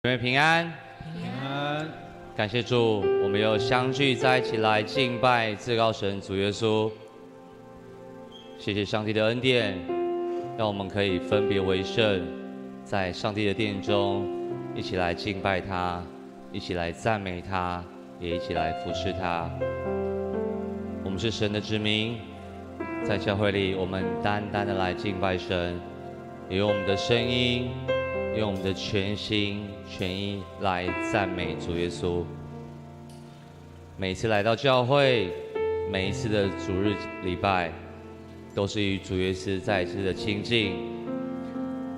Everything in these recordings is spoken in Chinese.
愿平安，平安。感谢主，我们又相聚在一起来敬拜至高神主耶稣。谢谢上帝的恩典，让我们可以分别为圣，在上帝的殿中一起来敬拜他，一起来赞美他，也一起来服侍他。我们是神的子民，在教会里，我们单单的来敬拜神，也用我们的声音，用我们的全心全意来赞美主耶稣。每一次来到教会，每一次的主日礼拜，都是与主耶稣再一次的亲近。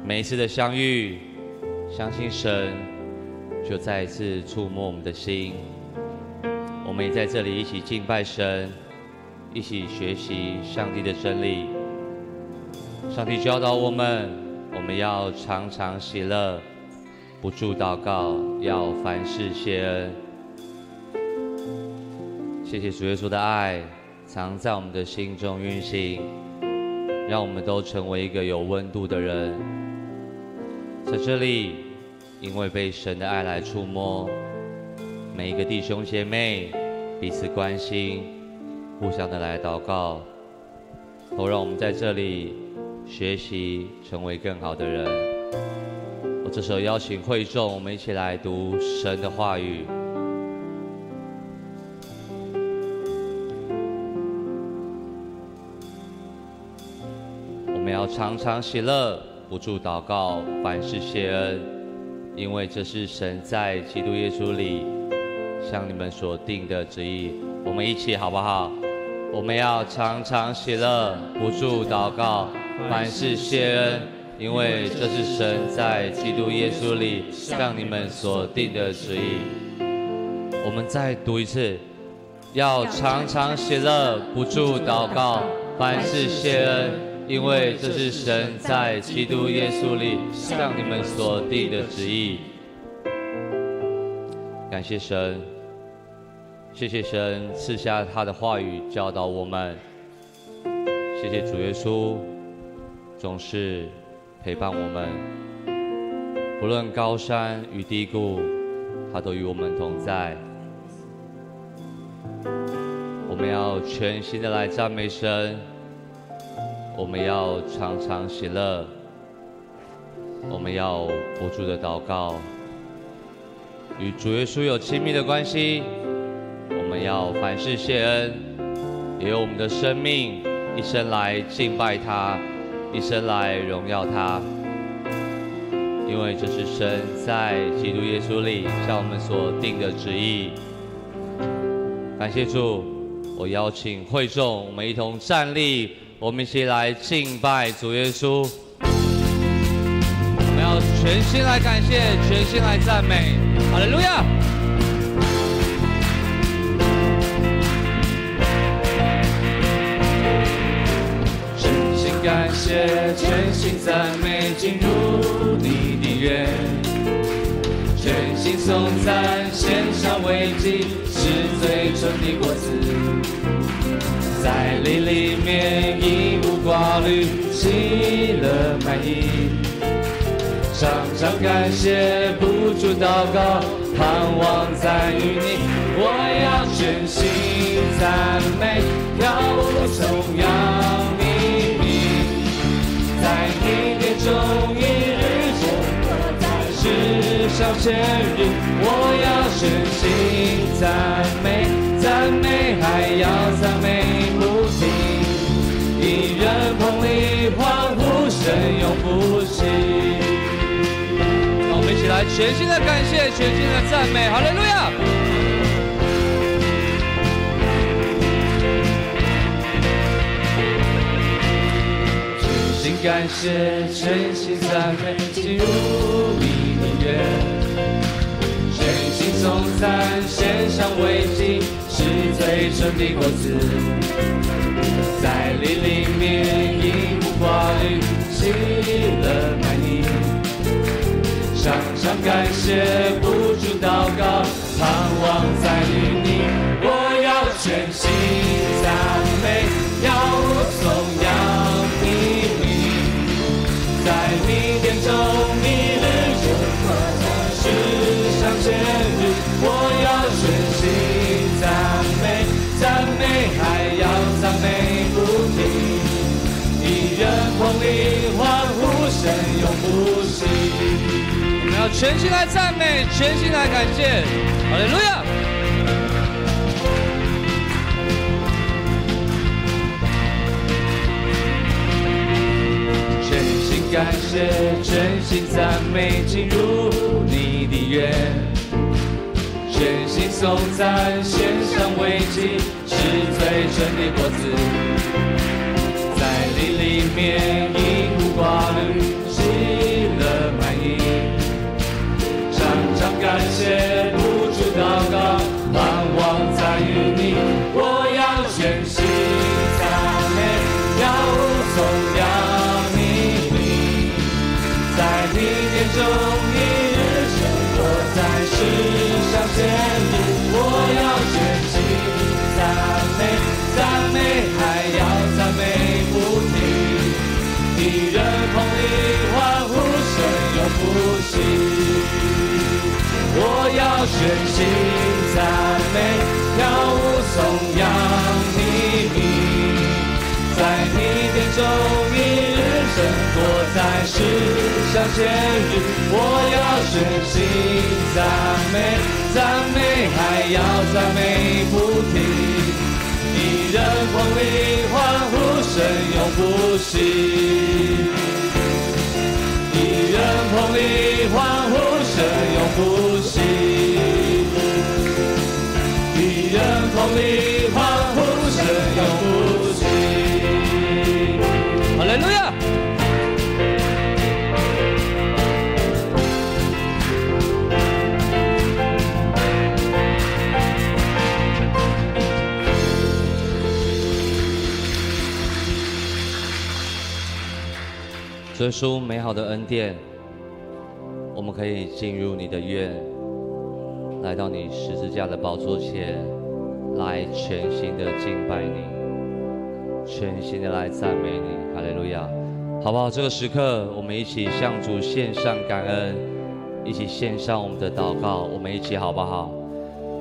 每一次的相遇，相信神就再一次触摸我们的心。我们也在这里一起敬拜神，一起学习上帝的真理。上帝教导我们，我们要常常喜乐，不住祷告，要凡事谢恩。谢谢主耶稣的爱，常在我们的心中运行，让我们都成为一个有温度的人。在这里，因为被神的爱来触摸，每一个弟兄姐妹彼此关心，互相的来祷告，都让我们在这里学习成为更好的人。我这时候邀请会众，我们一起来读神的话语。我们要常常喜乐，不住祷告，凡事谢恩，因为这是神在基督耶稣里向你们所定的旨意。我们一起好不好？我们要常常喜乐，不住祷告，凡事谢恩，因为这是神在基督耶稣里向你们所定的旨意。我们再读一次，要常常喜乐，不住祷告，凡事谢恩，因为这是神在基督耶稣里向你们所定的旨意。感谢神。谢谢神赐下他的话语教导我们，谢谢主耶稣总是陪伴我们，不论高山与低谷，他都与我们同在。我们要全心的来赞美神，我们要常常喜乐，我们要不住的祷告，与主耶稣有亲密的关系。我们要凡事谢恩，也有我们的生命一生来敬拜他，一生来荣耀他，因为这是神在基督耶稣里向我们所定的旨意。感谢主，我邀请会众，我们一同站立，我们一起来敬拜主耶稣。我们要全心来感谢，全心来赞美，哈利路亚！感谢，全心赞美，进入你的约，全心颂赞，献上为祭，是最纯的果子，在你里面一无挂虑，喜乐满溢，常常感谢，不住祷告，盼望在于你，我要全心赞美，跳舞颂扬你。在你殿中一日中，世上千日，我要全心赞美，赞美还要赞美不停，一人捧礼欢呼，神永不息。让我们一起来全心的感谢，全心的赞美，哈利路亚！感谢，全心赞美，进入你的约，全心颂赞，献上为祭，是最纯的果子，在你里面一无挂虑，喜乐满溢，常常感谢，不住祷告，盼望在于你，我要全心赞美，要颂扬你名。在你殿中，你日中，世全心来赞美，全心来感谢，哈利路亚！全心感谢，全心赞美，进入你的约。全心颂赞，献上为祭，是最纯的果子。在你里面，一无挂虑，喜乐满溢。常常感谢，不住祷告，盼望在于你。我要全心赞美，要颂扬你名。在你殿中，一日生活在世上显露。我要全心赞美，赞美还要赞美不停。敌人碰你欢呼声永不息。我要全心赞美，跳舞颂扬你名。在你殿中一日生活在世上显日。我要全心赞美，赞美还要赞美不停。敌人碰你欢呼声永不息。敌人碰你欢呼声永不息。敌人碰你欢呼声永不息。哈利路亚！主耶稣美好的恩典，我们可以进入你的院，来到你十字架的宝座前，来全心的敬拜你，全心的来赞美你，哈利路亚，好不好？这个时刻，我们一起向主献上感恩，一起献上我们的祷告，我们一起好不好？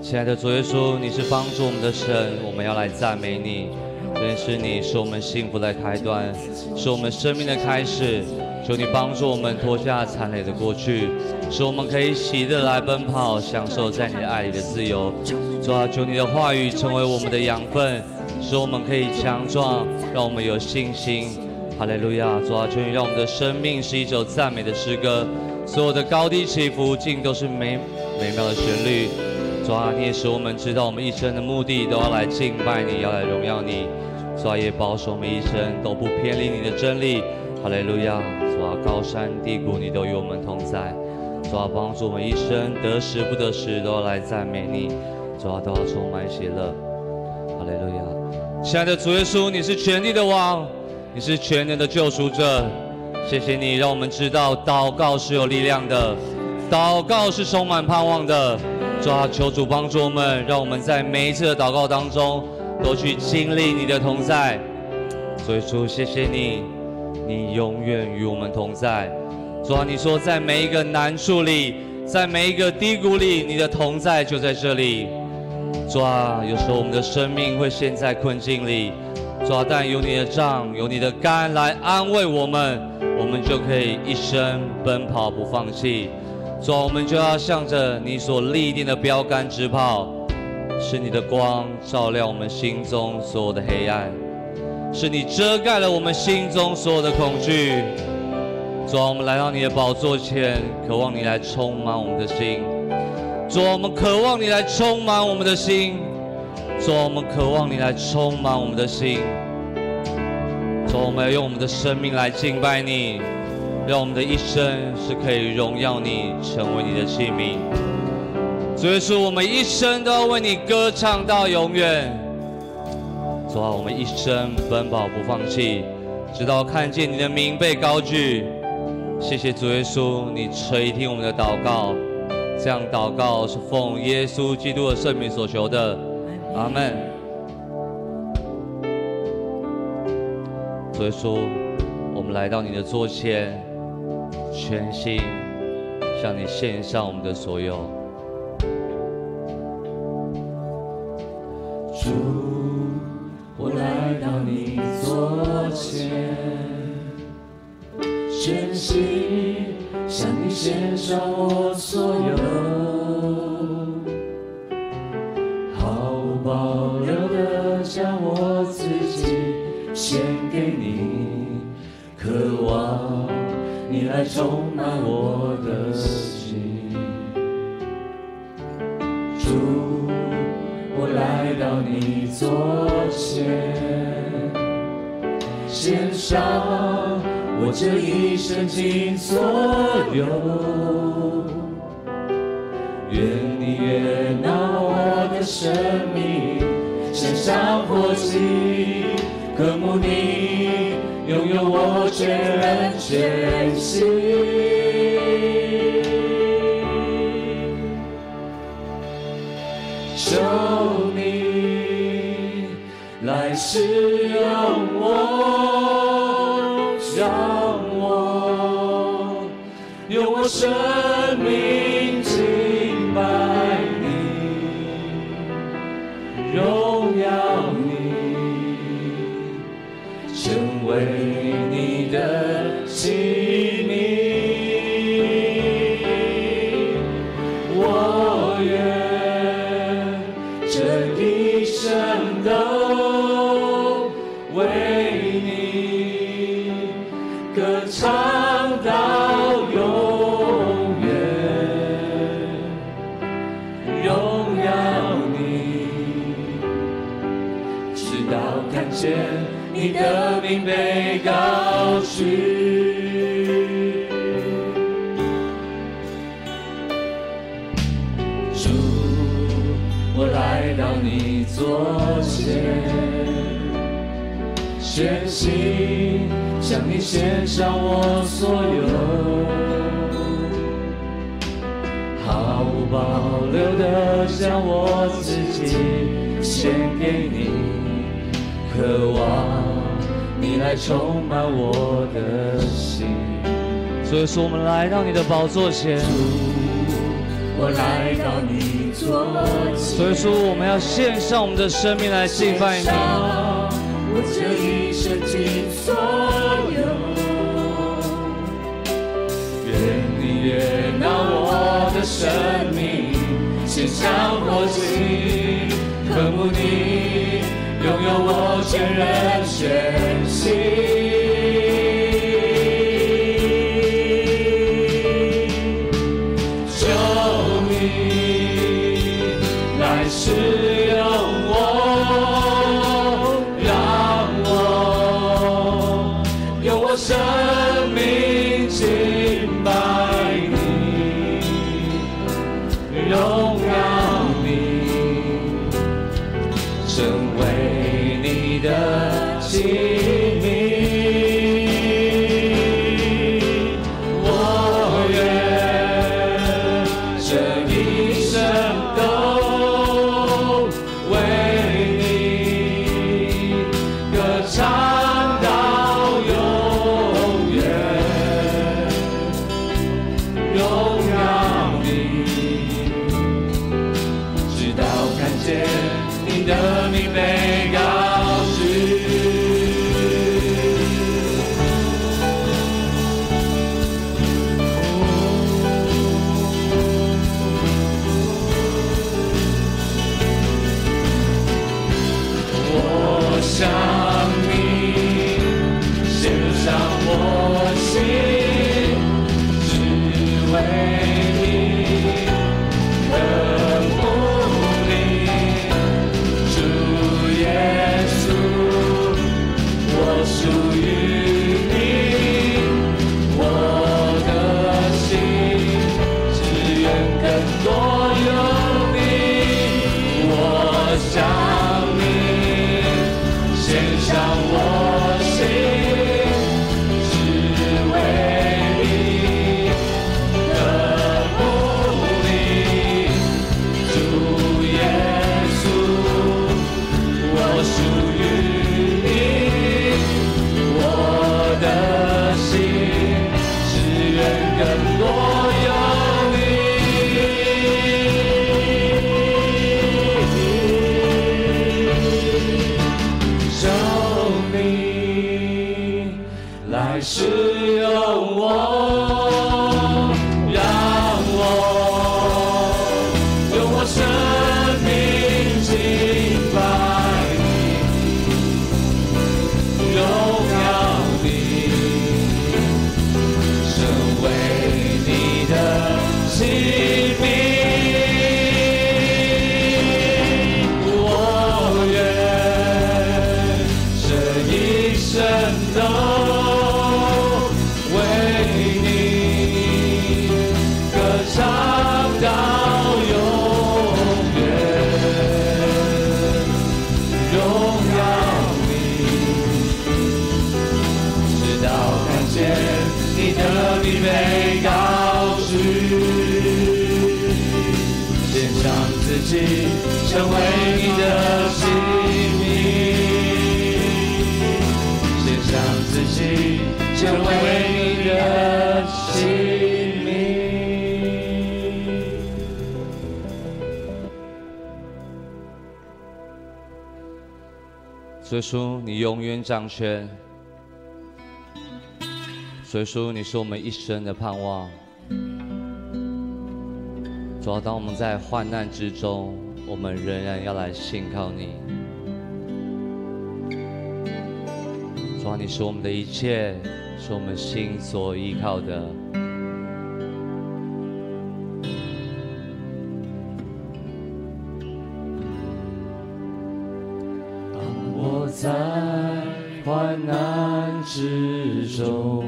亲爱的主耶稣，你是帮助我们的神，我们要来赞美你。认识你是我们幸福的开端，是我们生命的开始。求你帮助我们脱下残累的过去，使我们可以喜乐来奔跑，享受在你的爱里的自由。主啊，求你的话语成为我们的养分，使我们可以强壮，让我们有信心。哈利路亚！主啊，求你让我们的生命是一首赞美的诗歌，所有的高低起伏尽都是美妙的旋律。主啊，你也使我们知道我们一生的目的都要来敬拜你，要来荣耀你。主啊，也保守我们一生都不偏离你的真理。哈利路亚！主啊，高山低谷你都与我们同在。主啊，帮助我们一生得时不得时都要来赞美你。主啊，都要充满喜乐。哈利路亚！亲爱的主耶稣，你是全地的王，你是全能的救赎者。谢谢你让我们知道祷告是有力量的，祷告是充满盼望的。主啊，求主帮助我们，让我们在每一次的祷告当中都去经历你的同在。所以主，谢谢你，你永远与我们同在。主啊，你说在每一个难处里，在每一个低谷里，你的同在就在这里。主啊，有时候我们的生命会陷在困境里，主啊，但有你的杖，有你的竿来安慰我们，我们就可以一生奔跑不放弃。主啊，我们就要向着你所立定的标杆直跑，是你的光照亮我们心中所有的黑暗，是你遮盖了我们心中所有的恐惧。主啊，我们来到你的宝座前，渴望你来充满我们的心。主啊，我们渴望你来充满我们的心。主啊，我们渴望你来充满我们的心。主啊，我们要用我们的生命来敬拜你，让我们的一生是可以荣耀你，成为你的器皿。主耶稣，我们一生都要为你歌唱到永远。主啊，我们一生奔跑不放弃，直到看见你的名被高举。谢谢主耶稣，你垂听我们的祷告。这样祷告是奉耶稣基督的圣名所求的，阿们。主耶稣，我们来到你的座前，全心向你献上我们的所有。主，我来到你座前，全心向你献上我所有，毫无保留地将我自己献给你，渴望你来充满我的心。主，我来到你座前，献上我这一生尽所有，愿你悦纳我的生命，献上活祭，渴慕你拥有我全人全心。求你来使用我，让我用我生命敬拜你，荣耀你，成为你的器皿。我愿这一生都为你歌唱到永远，荣耀你，直到看见你的名被高举。主，我来到你座前，全心向你献上我所有，毫无保留地将我自己献给你，渴望你来充满我的心。所以说，我们来到你的宝座前，我来到你座前，所以说，我们要献上我们的生命来敬拜你。我这一生尽所有，愿你悦纳我的生命，献上活祭，渴慕你拥有我全人全心。求你来使用我，让我用我生命敬拜你，荣耀你，成为你的器皿。我愿这一生都为你歌唱到永远，荣耀你，直到看见你的名被高举。我向你献上我心，只为你渴慕你，主耶稣，我属于你，我的心只愿更多有你。我向你献上我心，只为你渴慕你，主耶稣，我属于你，我的心只愿更多有你。求你来使用我，成为你的性命，献上自己，成为你的性命。主耶稣，你永远掌权。主耶稣，你是我们一生的盼望。主啊，当我们在患难之中，我们仍然要来信靠你。主啊，你是我们的一切，是我们心所依靠的。我在患难之中，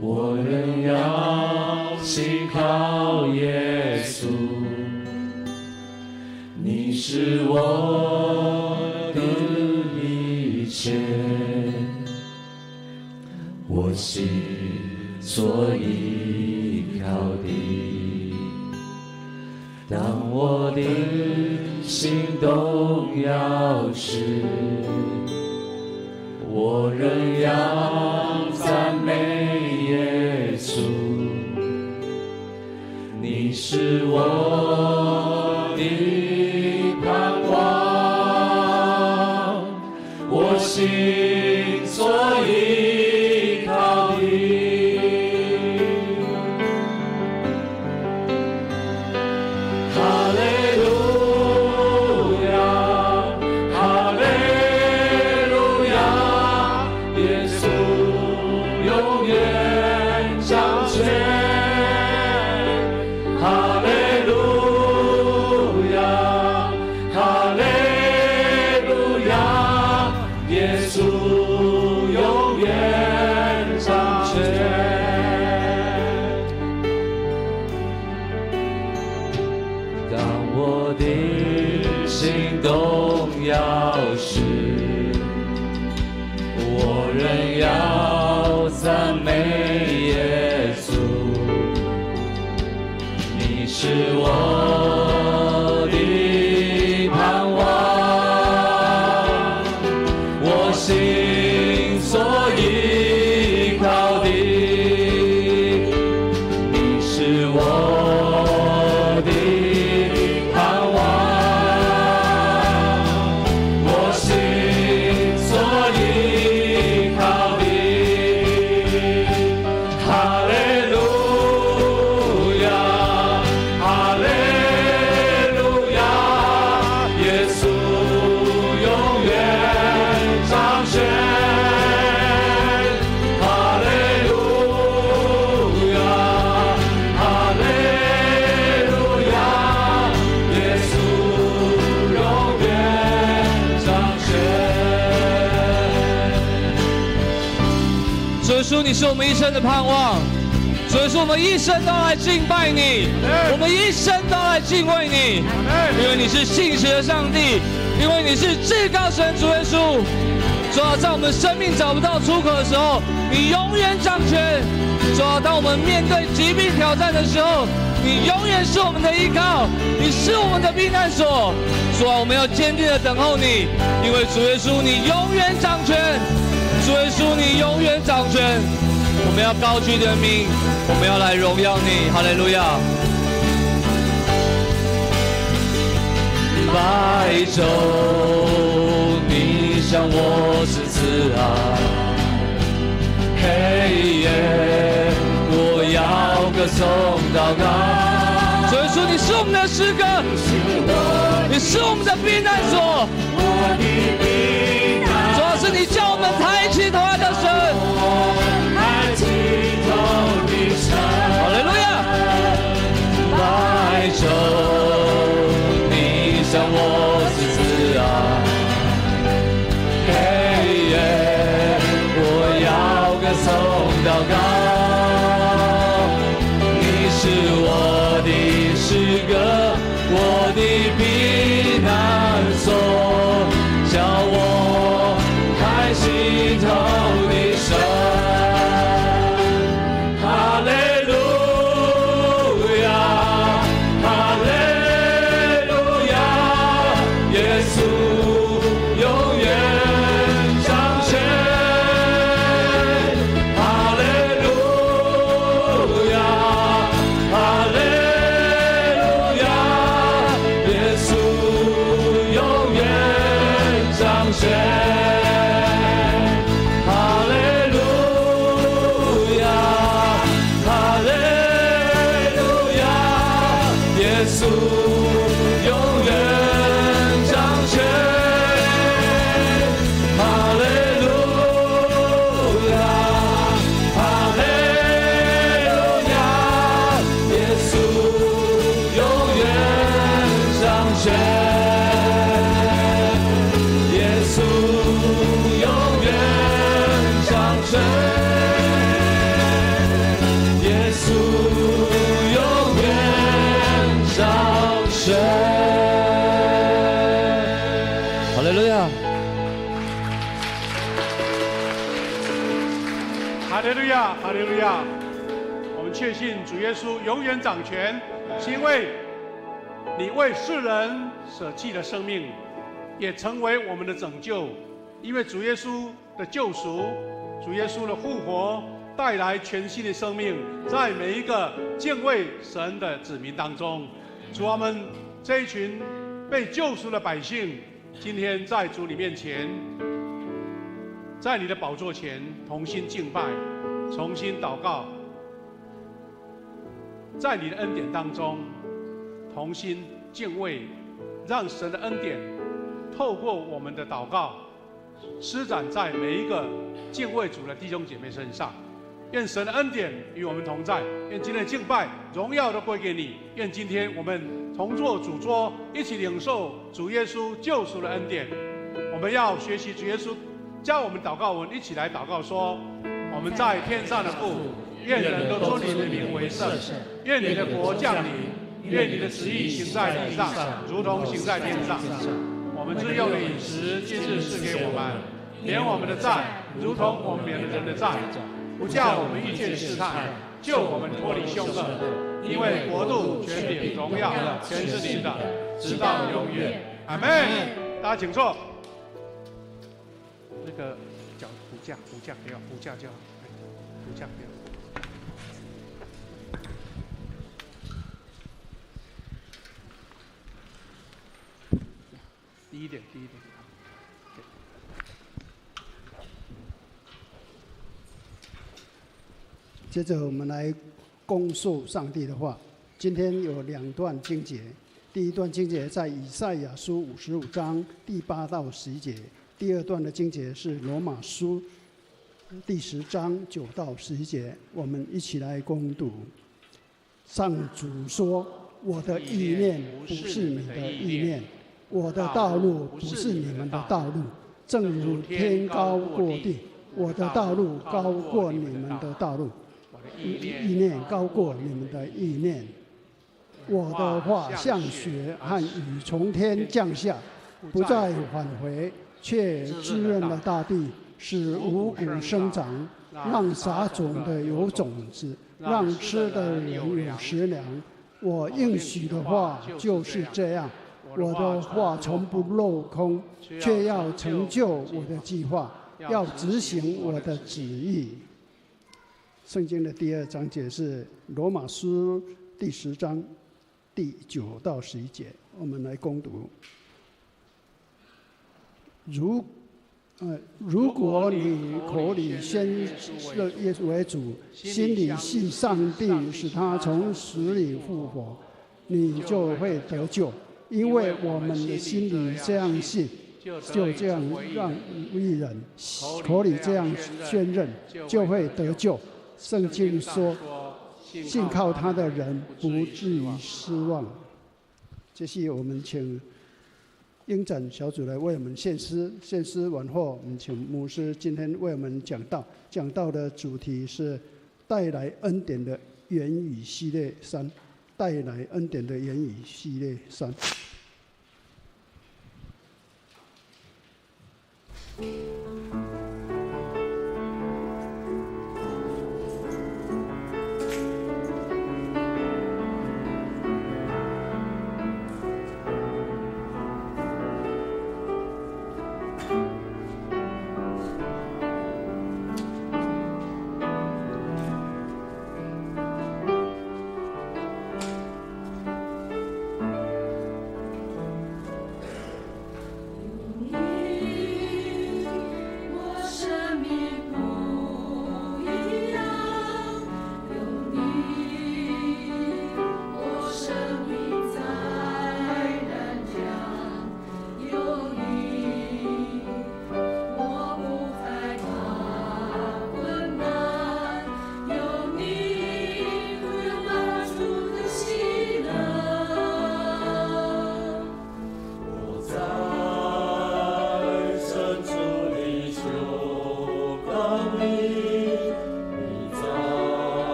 我仍要信靠耶稣，你是我的一切，我心所依靠的。当我的心动摇时，我仍要赞美耶稣，你是我的盼望，我心所依靠的。赞美耶稣，你是我的盼望，我心所依靠的，你是我的盼望，我心所依靠的。主，你是我们一生的盼望，所以说我们一生都来敬拜你，我们一生都来敬畏你，因为你是信实的上帝，因为你是至高神主耶稣。主啊，在我们生命找不到出口的时候，你永远掌权。主啊，当我们面对疾病挑战的时候，你永远是我们的依靠，你是我们的避难所。主啊，我们要坚定的等候你，因为主耶稣你永远掌权。主耶稣，你永远掌权，我们要高举你的名，我们要来荣耀你，哈利路亚。白昼，你向我是慈爱；黑夜，我要歌颂祷告。主耶稣，你是我们的诗歌，你是我们的避难所。主要是你叫我们抬起头来的神，抬起头的神，哈利路亚。白昼，你向我是慈爱；黑夜，我要歌颂祷告。你是我的诗歌，我的避难所，叫我抬起头的手。升。哈利路亚，哈利路亚，耶稣永远掌权。哈利路亚，哈利路亚，耶稣永远掌权。哈利路亚，哈利路亚，哈利路亚！我们确信主耶稣永远掌权，是因为你为世人舍弃了生命，也成为我们的拯救。因为主耶稣的救赎，主耶稣的复活，带来全新的生命，在每一个敬畏神的子民当中。主啊，我们这一群被救赎的百姓，今天在主你面前，在你的宝座前同心敬拜，重新祷告，在你的恩典当中同心敬畏，让神的恩典透过我们的祷告施展在每一个敬畏主的弟兄姐妹身上。愿神的恩典与我们同在，愿今天的敬拜荣耀都归给你。愿今天我们同坐主桌，一起领受主耶稣救赎的恩典。我们要学习主耶稣教我们祷告文，一起来祷告说：我们在天上的父，愿人都尊你的名为圣，愿你的国降临，愿你的旨意行在地上，如同行在天上。我们日用的饮食，今日赐给我们，免我们的债，如同我们免了人的债。不叫我们遇见试探，救我们脱离凶恶。因为国度、权柄、荣耀，全是你的，直到永远。阿门。大家请坐。那个讲补价不要，补价就好，补价不要。低一点。接着我们来恭述上帝的话。今天有2段经节，第一段经节在以赛亚书55章第8到11节，第二段的经节是罗马书第10章9到11节。我们一起来恭读。上主说：我的意念不是你的意念，我的道路不是你们的道路。正如天高过地，我的道路高过你们的道路，意念高过你们的意念。我的话像雪和雨从天降下，不再返回，却滋润了大地，使五谷生长，让撒种的有种子，让吃的人有食粮。我应许的话就是这样，我的话从不落空，却要成就我的计划，要执行我的旨意。圣经的第2章节是罗马书第10章第9到11节，我们来攻读。如果你口里宣认耶稣为主，心里信上帝使他从死里复活，你就会得救。因为我们的心里这样信，就这样让义人口里这样宣认，就会得救。圣经说，信靠他的人不至于失望。这是我们请英展小组来为我们献诗，献诗完后，我们请牧师今天为我们讲道。讲道的主题是带来恩典的言语系列3，带来恩典的言语系列3。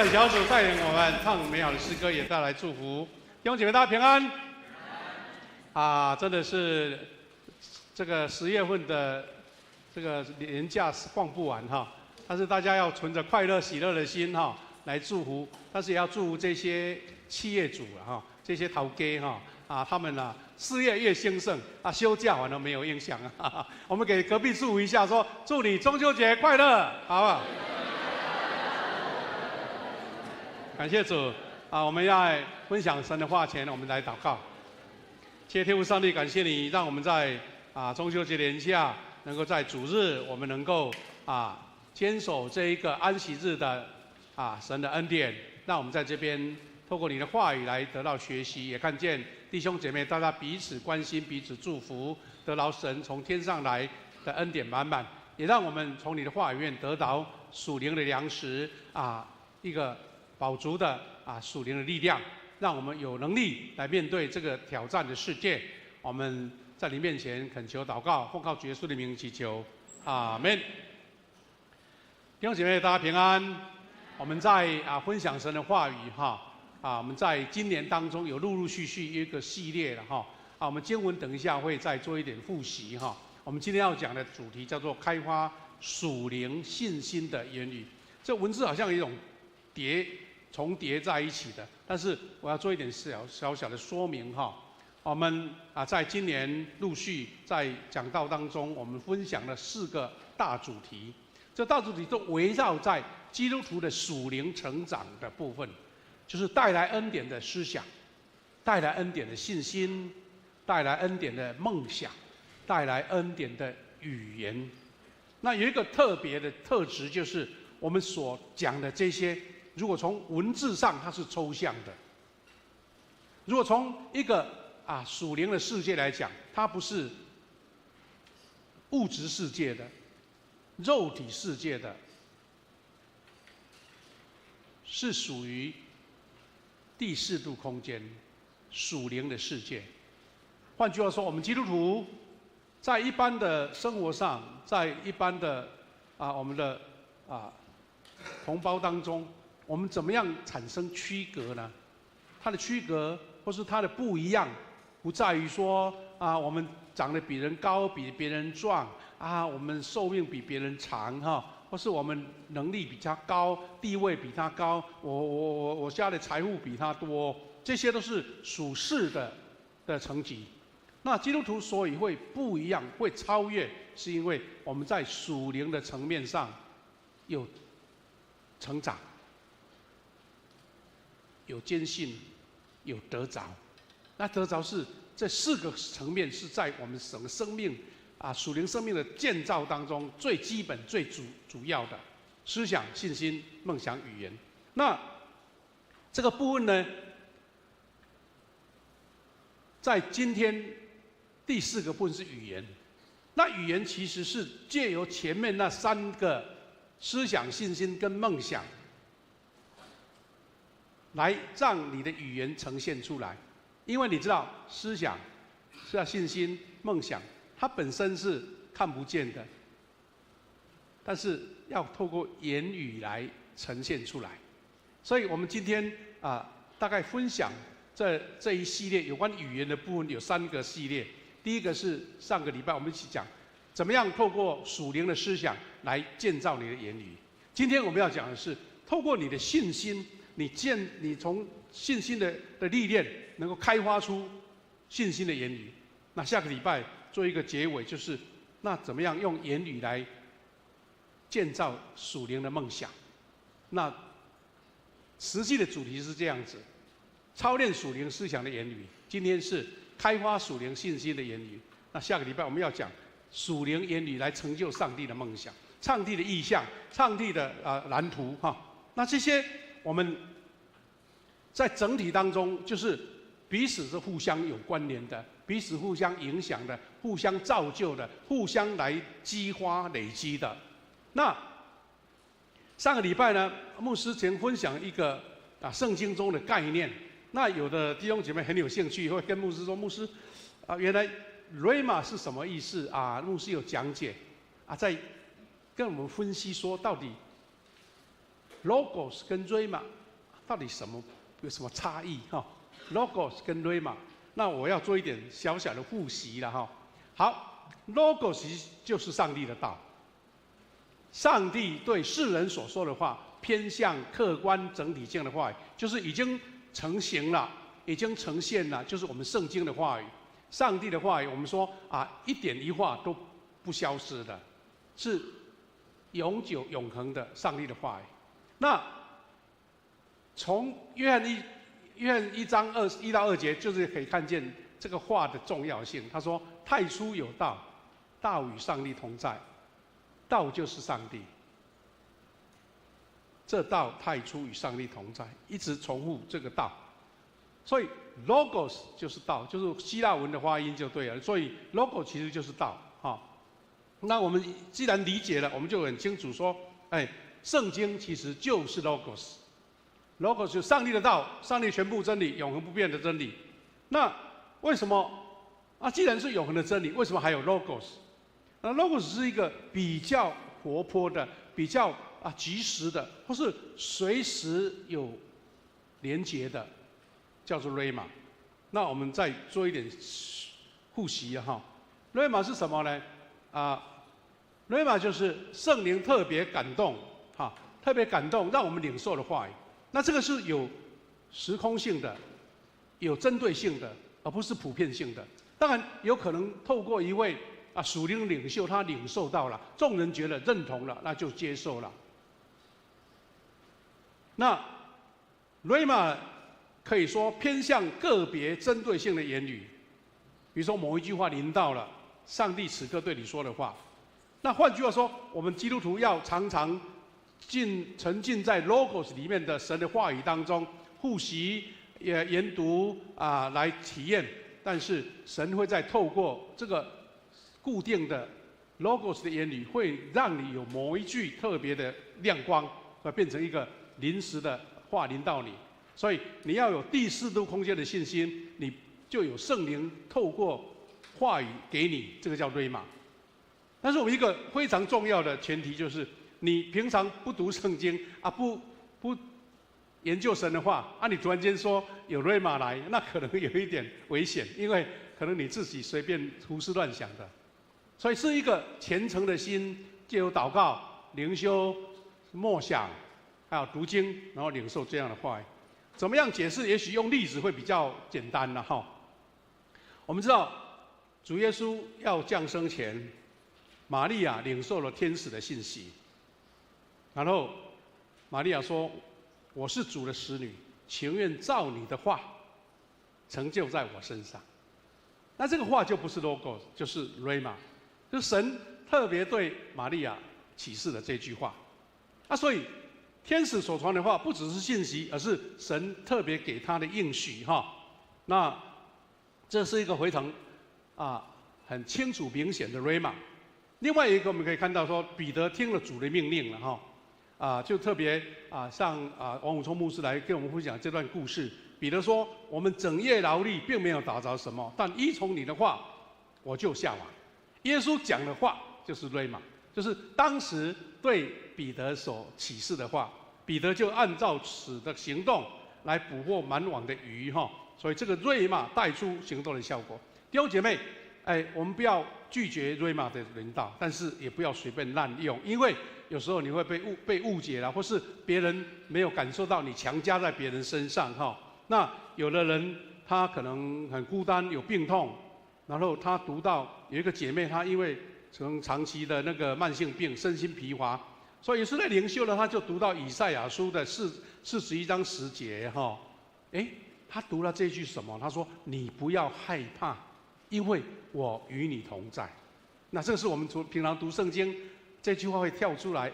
小组带领我们唱美好的诗歌，也带来祝福。弟兄姐妹，大家平安。真的是这个10月份的这个年假放不完哈，但是大家要存着快乐喜乐的心哈来祝福，但是也要祝福这些企业主哈，这些头家哈他们事业越兴盛休假完了没有影响啊。我们给隔壁祝福一下，说祝你中秋节快乐，好不好？感谢主我们要分享神的话前，我们来祷告。谢谢天父上帝，感谢你让我们在中秋节连假，能够在主日，我们能够坚守这一个安息日的神的恩典，让我们在这边透过你的话语来得到学习，也看见弟兄姐妹大家彼此关心、彼此祝福，得到神从天上来的恩典满满，也让我们从你的话语里面得到属灵的粮食一个饱足的属灵的力量，让我们有能力来面对这个挑战的世界。我们在你面前恳求祷告，奉靠主耶稣的名祈求，阿们。弟兄姐妹，大家平安。我们在分享神的话语我们在今年当中有陆陆续续一个系列了我们经文等一下会再做一点复习我们今天要讲的主题叫做开发属灵信心的言语。这文字好像有一种重叠在一起的，但是我要做一点小小的说明我们在今年陆续在讲道当中，我们分享了4个大主题，这大主题都围绕在基督徒的属灵成长的部分，就是带来恩典的思想，带来恩典的信心，带来恩典的梦想，带来恩典的语言。那有一个特别的特质，就是我们所讲的这些，如果从文字上它是抽象的，如果从一个属灵的世界来讲，它不是物质世界的、肉体世界的，是属于第4度空间属灵的世界。换句话说，我们基督徒在一般的生活上，在一般的我们的同胞当中，我们怎么样产生区隔呢？它的区隔或是它的不一样，不在于说我们长得比人高，比别人壮我们寿命比别人长或是我们能力比他高，地位比他高，我家的财富比他多，这些都是属世的层级。那基督徒所以会不一样，会超越，是因为我们在属灵的层面上有成长，有坚信，有得着。那得着是这4个层面是在我们整个生命属灵生命的建造当中最基本、最主要的思想、信心、梦想、语言。那这个部分呢，在今天第4个部分是语言。那语言其实是借由前面那3个思想、信心跟梦想，来让你的语言呈现出来。因为你知道，思想、信心、梦想，它本身是看不见的，但是要透过言语来呈现出来。所以我们今天大概分享这一系列有关语言的部分有3个系列。第一个是上个礼拜我们一起讲，怎么样透过属灵的思想来建造你的言语。今天我们要讲的是，透过你的信心，你从信心的历练，能够开发出信心的言语。那下个礼拜做一个结尾，就是那怎么样用言语来建造属灵的梦想。那实际的主题是这样子：操练属灵思想的言语。今天是开发属灵信心的言语。那下个礼拜我们要讲属灵言语来成就上帝的梦想、上帝的意象、上帝的蓝图哈。那这些我们在整体当中，就是彼此是互相有关联的，彼此互相影响的，互相造就的，互相来激发累积的。那上个礼拜呢，牧师曾分享一个圣经中的概念。那有的弟兄姐妹很有兴趣，会跟牧师说：“牧师，原来 Rhema 是什么意思啊？”牧师有讲解在跟我们分析说，到底 Logos 跟 Rhema 到底有什么差异哈 ？Logos 跟 Rhema， 那我要做一点小小的复习了哈。好 ，Logos 就是上帝的道，上帝对世人所说的话，偏向客观整体性的话语，就是已经成型了，已经呈现了，就是我们圣经的话语，上帝的话语。我们说一点一画都不消失的，是永久永恒的上帝的话语。那从约翰1章1到2节，就是可以看见这个话的重要性。他说：“太初有道，道与上帝同在，道就是上帝。这道太初与上帝同在，一直重复这个道。所以 logos 就是道，就是希腊文的发音就对了。所以 logos 其实就是道哈。那我们既然理解了，我们就很清楚说，圣经其实就是 logos。logos 就是上帝的道，上帝全部真理，永恒不变的真理。那为什么既然是永恒的真理，为什么还有 logos？ 那 logos 是一个比较活泼的，比较及时的，或是随时有连结的，叫做 Rhema。那我们再做一点复习哈。Rhema 是什么呢？Rhema 就是圣灵特别感动特别感动，让我们领受的话语。那这个是有时空性的，有针对性的，而不是普遍性的。当然有可能透过一位属灵领袖，他领受到了，众人觉得认同了，那就接受了。那 Rhema 可以说偏向个别针对性的言语，比如说某一句话临到了上帝此刻对你说的话。那换句话说，我们基督徒要常常沉浸在 Logos 里面的神的话语当中，复习研读来体验。但是神会再透过这个固定的 Logos 的言语，会让你有某一句特别的亮光，会变成一个临时的话临到你。所以你要有第四度空间的信心，你就有圣灵透过话语给你，这个叫 Rhema。但是我们一个非常重要的前提就是，你平常不读圣经不研究神的话你突然间说有 Rhema 来，那可能有一点危险，因为可能你自己随便胡思乱想的。所以是一个虔诚的心，藉由祷告、灵修、默想，还有读经，然后领受这样的话语。怎么样解释？也许用例子会比较简单了哈。我们知道主耶稣要降生前，玛利亚领受了天使的信息，然后玛利亚说：“我是主的使女，情愿照你的话成就在我身上。”那这个话就不是 logos， 就是 rhema， 就是神特别对玛利亚启示的这句话。所以天使所传的话不只是信息，而是神特别给他的应许哈。那这是一个非常很清楚明显的 rhema。另外一个我们可以看到说，彼得听了主的命令了哈，就特别像王武聪牧师来跟我们分享这段故事。彼得说：“我们整夜劳力，并没有打着什么，但依从你的话，我就下网。”耶稣讲的话就是 rhema， 就是当时对彼得所启示的话，彼得就按照此的行动来捕获满网的鱼哈。所以这个 rhema 带出行动的效果。弟兄姐妹，我们不要拒绝 rhema 的人道，但是也不要随便滥用，因为有时候你会被误解了，或是别人没有感受到你强加在别人身上哈。那有的人他可能很孤单，有病痛，然后他读到有一个姐妹，她因为长期的那个慢性病，身心疲乏，所以是在灵修呢，他就读到以赛亚书的41章10节哈。他读了这句什么？他说：“你不要害怕，因为我与你同在。”那这是我们平常读圣经这句话会跳出来，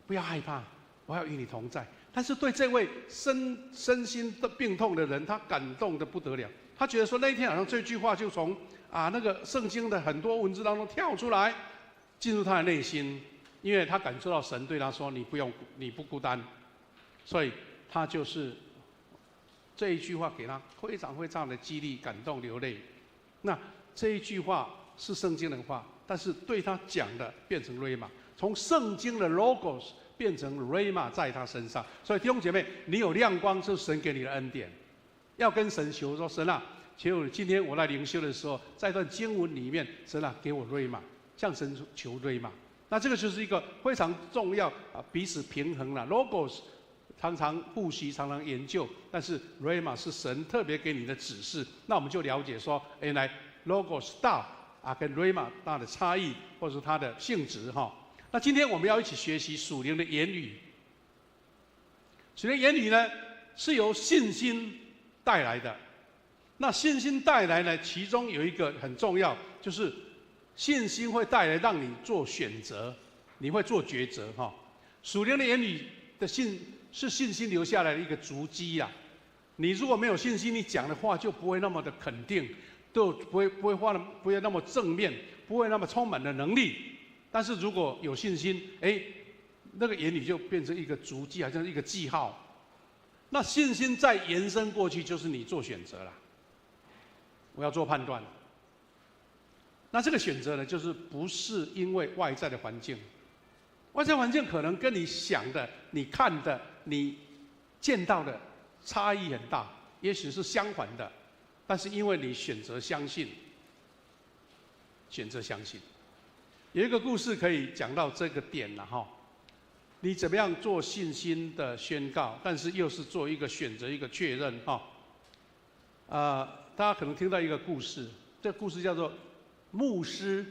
不要害怕，我要与你同在。但是对这位身心的病痛的人，他感动得不得了。他觉得说那一天好像这句话就从那个圣经的很多文字当中跳出来，进入他的内心，因为他感受到神对他说：“你不孤单。”所以他就是这一句话给他非常非常的激励、感动、流泪。那这一句话是圣经的话，但是对他讲的变成 rhema， 从圣经的 logos 变成 rhema 在他身上。所以弟兄姐妹，你有亮光是神给你的恩典，要跟神求说：“神啊，求今天我来灵修的时候，在一段经文里面，神啊给我 rhema， 向神求 rhema。”那这个就是一个非常重要彼此平衡了。logos 常常复习，常常研究，但是 rhema 是神特别给你的指示。那我们就了解说，原来 logos 道跟 rhema 大的差异，或者是它的性质哈。那今天我们要一起学习属灵的言语。属灵言语呢，是由信心带来的。那信心带来呢，其中有一个很重要，就是信心会带来让你做选择，你会做抉择哈。属灵的言语的是信心留下来的一个足迹啊。你如果没有信心，你讲的话就不会那么的肯定，都不会那么正面，不会那么充满了能力。但是如果有信心，那个言语就变成一个足迹，好像一个记号。那信心再延伸过去，就是你做选择了。我要做判断。那这个选择呢，就是不是因为外在的环境，外在环境可能跟你想的、你看的、你见到的差异很大，也许是相反的，但是因为你选择相信，选择相信。有一个故事可以讲到这个点了哈，你怎么样做信心的宣告，但是又是做一个选择、一个确认哈。大家可能听到一个故事，这个故事叫做牧师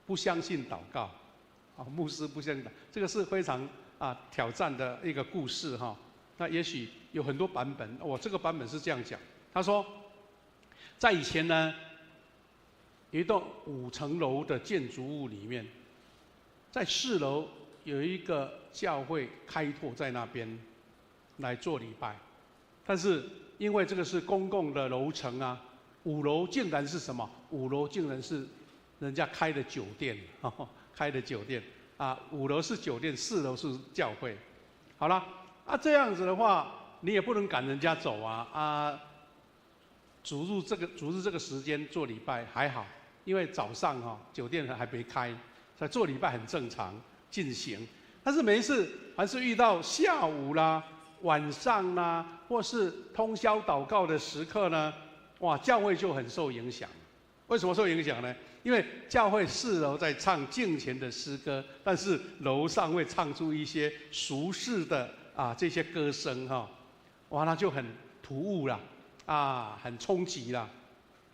不相信祷告。牧师不相信祷告，这个是非常挑战的一个故事哈。那也许有很多版本，我这个版本是这样讲，他说，在以前呢，有一栋5层楼的建筑物里面，在4楼有一个教会开拓在那边来做礼拜，但是因为这个是公共的楼层5楼竟然是什么？5楼竟然是人家开的酒店，开的酒店5楼是酒店，4楼是教会。好了，这样子的话，你也不能赶人家走主日这个时间做礼拜还好，因为早上酒店还没开，所以做礼拜很正常进行。但是每一次凡是遇到下午啦、晚上啦，或是通宵祷告的时刻呢，哇，教会就很受影响。为什么受影响呢？因为教会4楼在唱敬虔的诗歌，但是楼上会唱出一些俗世的这些歌声哇，那就很突兀啦，很冲击啦。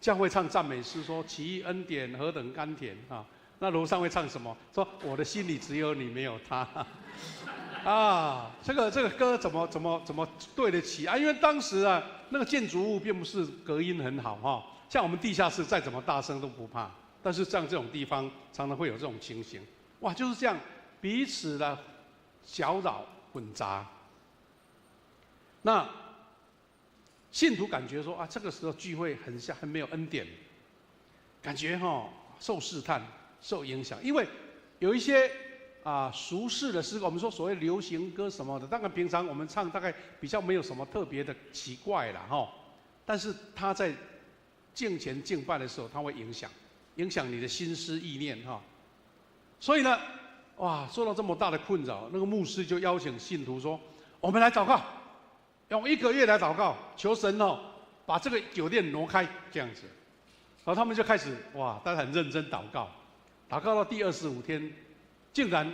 教会唱赞美诗说奇异恩典何等甘甜那楼上会唱什么？说我的心里只有你没有他。啊，这个歌怎么对得起啊？因为当时啊，那个建筑物并不是隔音很好哈，像我们地下室再怎么大声都不怕，但是像这种地方常常会有这种情形，哇，就是这样彼此的搅扰混杂。那信徒感觉说啊，这个时候聚会很没有恩典，感觉受试探、受影响，因为有一些俗世的诗歌，我们说所谓流行歌什么的，当然平常我们唱大概比较没有什么特别的奇怪啦但是他在敬前敬拜的时候，他会影响你的心思意念所以呢，哇，受到这么大的困扰，那个牧师就邀请信徒说：“我们来祷告，用1个月来祷告，求神把这个酒店挪开，这样子。”然后他们就开始大家很认真祷告，祷告到第25天，竟然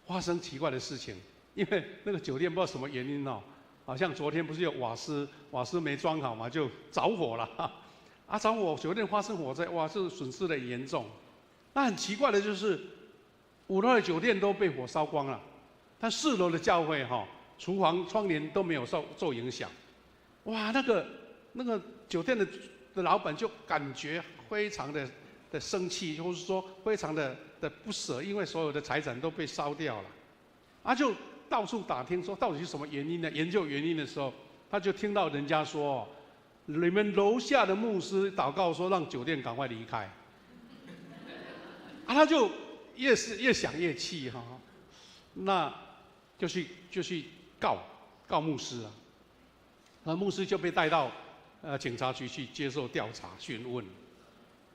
发生奇怪的事情，因为那个酒店不知道什么原因好像昨天不是有瓦斯没装好嘛，就着火了着火，酒店发生火灾，哇，这损失的严重。那很奇怪的就是，5楼的酒店都被火烧光了，但4楼的教会厨房窗帘都没有受影响。哇，那个酒店的老板就感觉非常的生气，或是说非常的不舍，因为所有的财产都被烧掉了，就到处打听说到底是什么原因呢？研究原因的时候，他就听到人家说，你们楼下的牧师祷告说让酒店赶快离开，他就越想越气那就去告牧师那牧师就被带到警察局去接受调查讯问。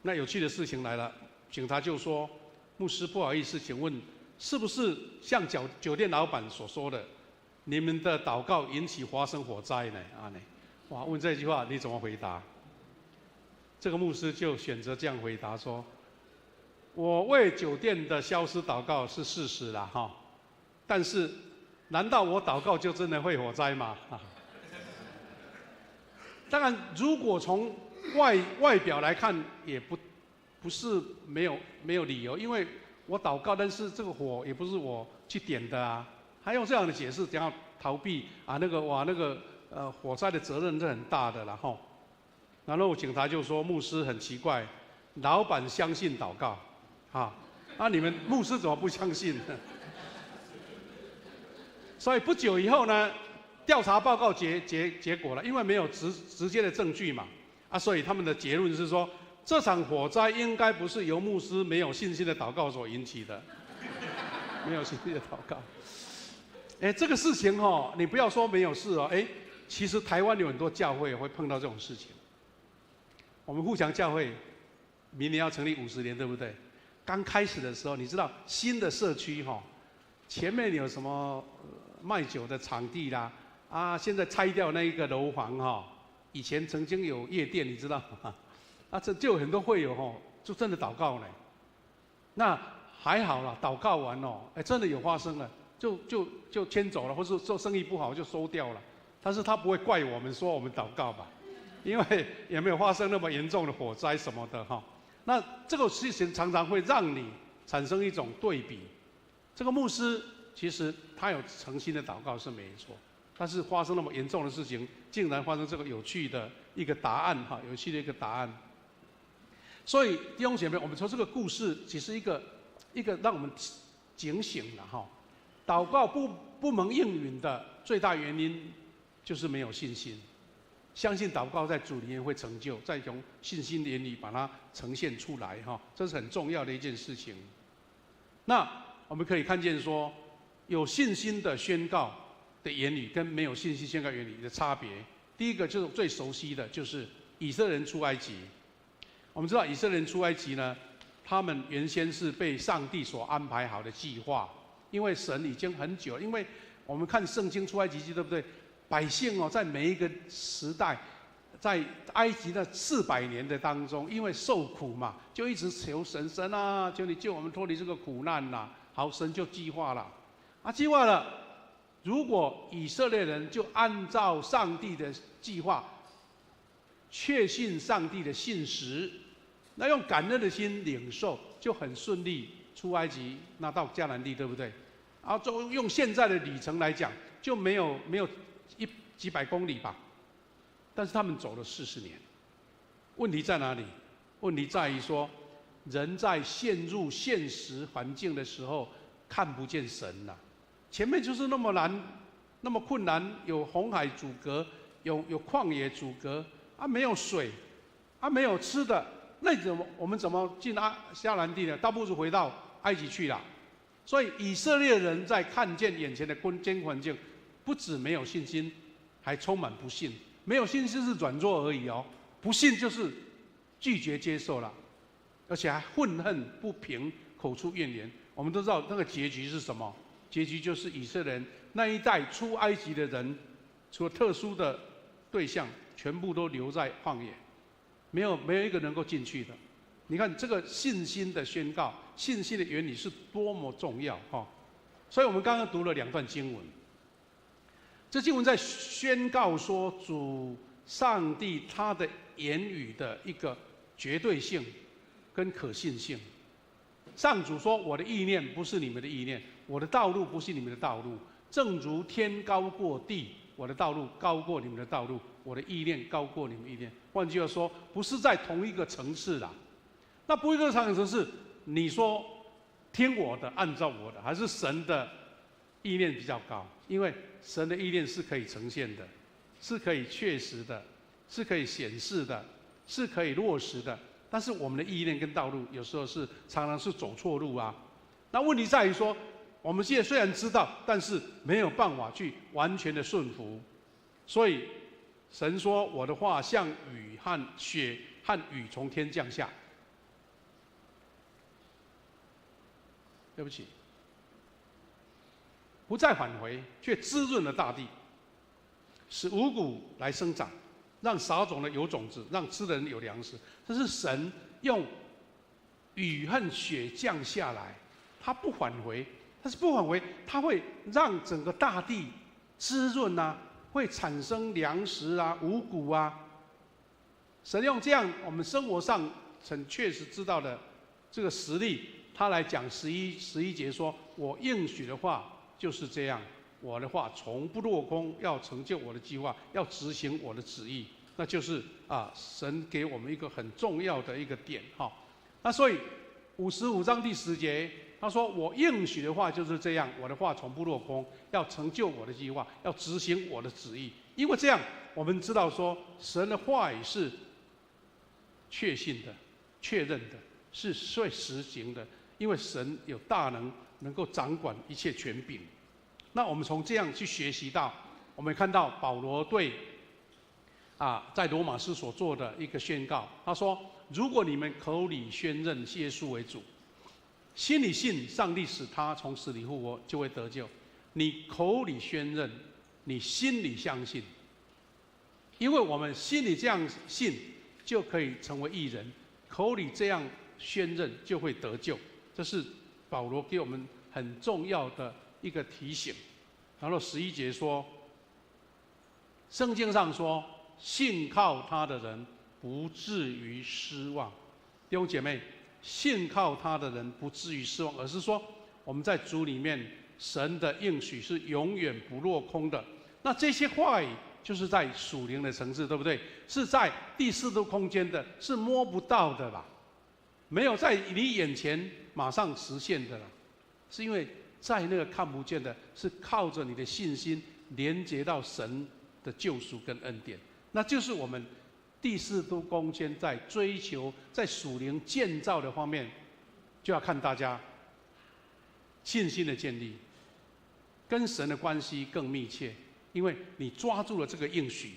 那有趣的事情来了，警察就说：“牧师，不好意思，请问是不是像酒店老板所说的，你们的祷告引起发生火灾呢？”哇，问这句话你怎么回答？这个牧师就选择这样回答说：“我为酒店的消失祷告是事实啦但是难道我祷告就真的会火灾吗？”当然，如果从外表来看，也不是没有理由，因为我祷告，但是这个火也不是我去点的还用这样的解释，想要逃避火灾的责任是很大的然后警察就说：“牧师很奇怪，老板相信祷告你们牧师怎么不相信？”所以不久以后呢，调查报告结果了，因为没有直接的证据嘛所以他们的结论是说，这场火灾应该不是由牧师没有信心的祷告所引起的，没有信心的祷告。这个事情你不要说没有事其实台湾有很多教会会碰到这种事情。我们富强教会明年要成立50年，对不对？刚开始的时候，你知道新的社区前面有什么卖酒的场地啦现在拆掉那一个楼房以前曾经有夜店，你知道吗？这就有很多会友就真的祷告呢。那还好啦，祷告完真的有发生了，就迁走了，或是做生意不好就收掉了。但是他不会怪我们说我们祷告吧，因为也没有发生那么严重的火灾什么的那这个事情常常会让你产生一种对比。这个牧师其实他有诚心的祷告是没错，但是发生那么严重的事情，竟然发生这个有趣的一个答案有趣的一个答案。所以弟兄姐妹，我们从这个故事其实一个让我们警醒了祷告不能应允的最大原因就是没有信心。相信祷告在主里面会成就，再从信心的言语把它呈现出来这是很重要的一件事情。那我们可以看见说，有信心的宣告的言语跟没有信心宣告言语的差别。第一个就是最熟悉的，就是以色列人出埃及。我们知道以色列人出埃及呢，他们原先是被上帝所安排好的计划，因为神已经很久，因为我们看圣经出埃及记，对不对？百姓在每一个时代，在埃及的400年的当中，因为受苦嘛，就一直求神求你救我们脱离这个苦难好，神就计划了计划了。如果以色列人就按照上帝的计划，确信上帝的信实，那用感恩的心领受，就很顺利出埃及，拿到迦南地，对不对？啊，用现在的里程来讲，就没有几百公里吧。但是他们走了40年。问题在哪里？问题在于说，人在陷入现实环境的时候，看不见神了。前面就是那么难，那么困难，有红海阻隔，有旷野阻隔，啊，没有水，啊，没有吃的，那我们怎么进迦南地呢？倒不如回到埃及去了。所以以色列人在看见眼前的困艰环境，不止没有信心，还充满不信。没有信心是软弱而已哦，不信就是拒绝接受了，而且还愤恨不平，口出怨言。我们都知道那个结局是什么？结局就是以色列人那一代出埃及的人，除了特殊的对象，全部都留在旷野，没有一个能够进去的。你看这个信心的宣告，信心的原理是多么重要哈！所以我们刚刚读了2段经文，这经文在宣告说主上帝他的言语的一个绝对性跟可信性。上主说：“我的意念不是你们的意念，我的道路不是你们的道路。正如天高过地，我的道路高过你们的道路，我的意念高过你们的意念。”换句话说，不是在同一个层次啦。那不一个层次，你说听我的，按照我的，还是神的意念比较高？因为神的意念是可以呈现的，是可以确实的，是可以显示的，是可以落实的。但是我们的意念跟道路有时候常常是走错路啊。那问题在于说，我们现在虽然知道，但是没有办法去完全的顺服。所以神说：“我的话像雨和雪和雨从天降下。”对不起，不再返回，却滋润了大地，使五谷来生长，让撒种的有种子，让吃的人有粮食。这是神用雨和雪降下来，它不返回，但是不返回，它会让整个大地滋润啊，会产生粮食啊、五谷啊。神用这样我们生活上很确实知道的这个实例。他来讲11节说：“我应许的话就是这样，我的话从不落空，要成就我的计划，要执行我的旨意。”那就是神给我们一个很重要的一个点哈。那所以55章第10节，他说：“我应许的话就是这样，我的话从不落空，要成就我的计划，要执行我的旨意。”因为这样，我们知道说神的话语是确信的、确认的，是会实行的。因为神有大能，能够掌管一切权柄。那我们从这样去学习到，我们看到保罗对在罗马书所做的一个宣告。他说：“如果你们口里宣认耶稣为主，心里信上帝使他从死里复活，就会得救。你口里宣认，你心里相信，因为我们心里这样信，就可以成为义人；口里这样宣认，就会得救。”这是保罗给我们很重要的一个提醒。然后11节说，圣经上说，信靠他的人不至于失望。弟兄姐妹，信靠他的人不至于失望，而是说我们在主里面，神的应许是永远不落空的。那这些话语就是在属灵的层次，对不对？是在第4度空间的，是摸不到的啦，没有在你眼前马上实现的啦，是因为在那个看不见的，是靠着你的信心连接到神的救赎跟恩典。那就是我们第4度空间在追求，在属灵建造的方面，就要看大家信心的建立，跟神的关系更密切，因为你抓住了这个应许。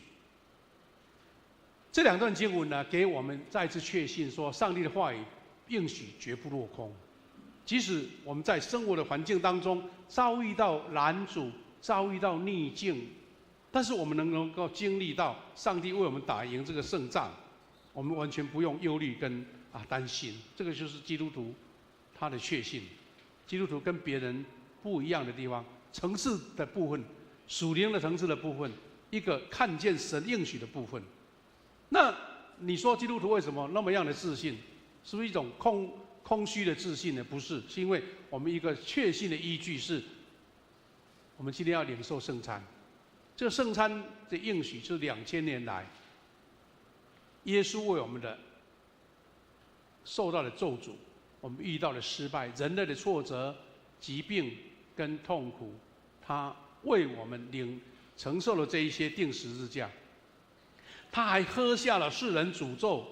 这2段经文呢，给我们再次确信说，上帝的话语应许绝不落空。即使我们在生活的环境当中遭遇到拦阻、遭遇到逆境，但是我们能够经历到上帝为我们打赢这个胜仗，我们完全不用忧虑跟担心。这个就是基督徒他的确信。基督徒跟别人不一样的地方，层次的部分，属灵的层次的部分，一个看见神应许的部分。那你说基督徒为什么那么样的自信？是不是一种空虚的自信呢？不是，是因为我们一个确信的依据是我们今天要领受圣餐。这个圣餐的应许就是2000年来，耶稣为我们的受到的咒诅，我们遇到的失败、人类的挫折、疾病跟痛苦，他为我们承受了这一些定十字架。他还喝下了世人诅咒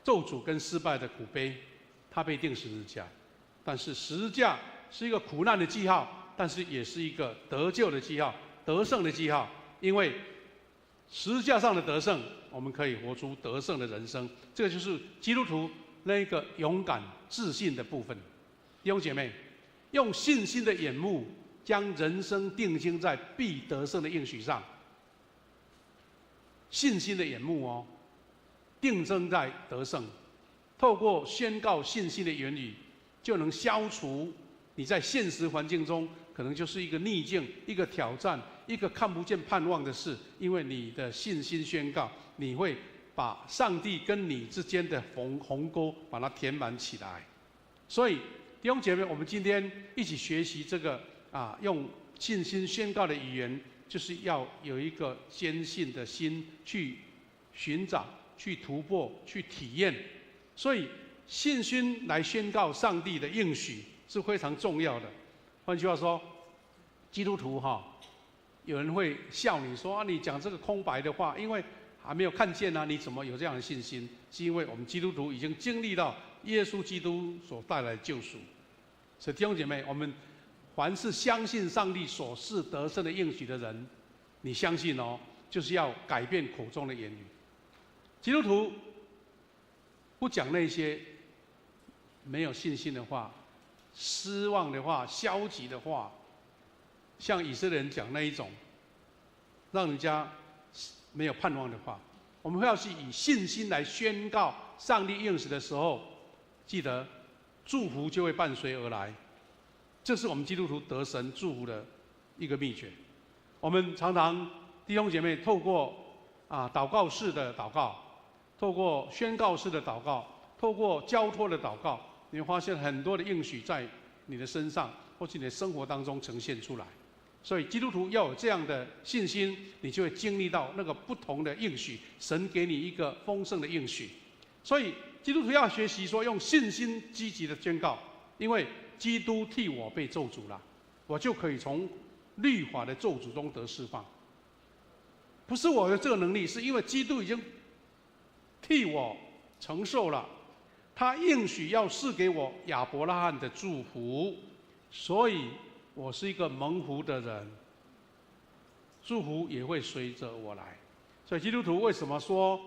诅跟失败的苦杯，他被定十字架。但是十字架是一个苦难的记号，但是也是一个得救的记号、得胜的记号。因为十字架上的得胜，我们可以活出得胜的人生。这个就是基督徒那个勇敢、自信的部分。弟兄姐妹，用信心的眼目，将人生定睛在必得胜的应许上。信心的眼目哦，定睛在得胜。透过宣告信心的言语，就能消除你在现实环境中可能就是一个逆境、一个挑战、一个看不见盼望的事。因为你的信心宣告，你会把上帝跟你之间的鸿沟把它填满起来。所以弟兄姐妹，我们今天一起学习这个用信心宣告的语言，就是要有一个坚信的心去寻找、去突破、去体验。所以信心来宣告上帝的应许是非常重要的。换句话说，基督徒有人会笑你说你讲这个空白的话，因为还没有看见你怎么有这样的信心？是因为我们基督徒已经经历到耶稣基督所带来的救赎。所以弟兄姐妹，我们凡是相信上帝所示得胜的应许的人，你相信就是要改变口中的言语。基督徒不讲那些没有信心的话、失望的话、消极的话，像以色列人讲那一种让人家没有盼望的话。我们要是以信心来宣告上帝应许的时候，记得祝福就会伴随而来。这是我们基督徒得神祝福的一个秘诀。我们常常弟兄姐妹透过祷告式的祷告，透过宣告式的祷告，透过交托的祷告，你会发现很多的应许在你的身上或是你的生活当中呈现出来。所以基督徒要有这样的信心，你就会经历到那个不同的应许，神给你一个丰盛的应许。所以基督徒要学习说用信心积极的宣告，因为基督替我被咒诅了，我就可以从律法的咒诅中得释放。不是我的这个能力，是因为基督已经替我承受了，他应许要赐给我亚伯拉罕的祝福，所以我是一个蒙福的人，祝福也会随着我来。所以基督徒为什么说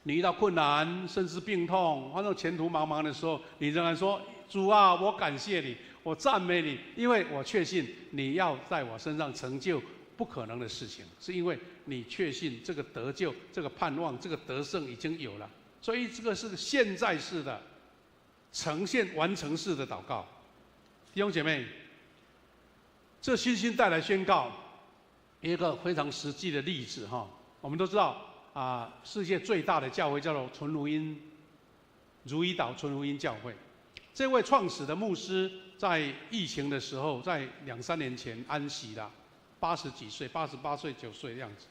你遇到困难，甚至病痛，或者前途茫茫的时候，你仍然说主啊，我感谢你，我赞美你，因为我确信你要在我身上成就不可能的事情，是因为你确信这个得救、这个盼望、这个得胜已经有了。所以这个是现在式的、呈现完成式的祷告。弟兄姐妹，这信心带来宣告一个非常实际的例子我们都知道世界最大的教会叫做纯福音如意岛纯福音教会。这位创始的牧师在疫情的时候，在2-3年前安息了，80几岁、88岁、9岁的样子。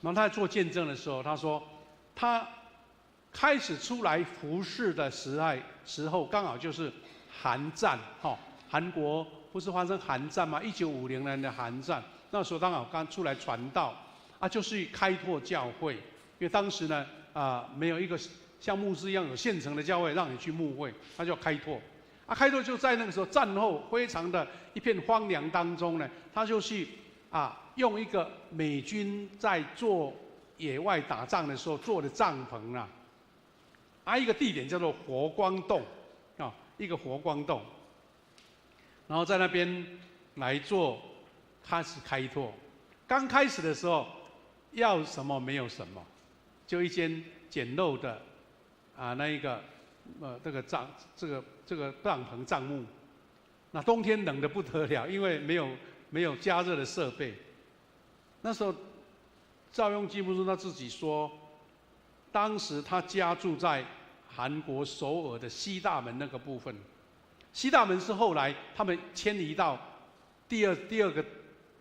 然后他在做见证的时候，他说他开始出来服侍的时候，刚好就是韩战韩国不是发生韩战吗？1950年的韩战，那时候刚好刚出来传道就是开拓教会。因为当时呢没有一个像牧师一样有现成的教会让你去牧会，他就要开拓。开拓就在那个时候战后非常的一片荒凉当中呢，他就去用一个美军在做野外打仗的时候做的帐篷一个地点叫做火光洞一个火光洞，然后在那边来做开始开拓。刚开始的时候要什么没有什么，就一间简陋的那一个这个帐篷帐幕。那冬天冷得不得了，因为没有加热的设备。那时候赵永基牧师他自己说，当时他家住在韩国首尔的西大门那个部分。西大门是后来他们迁移到第二个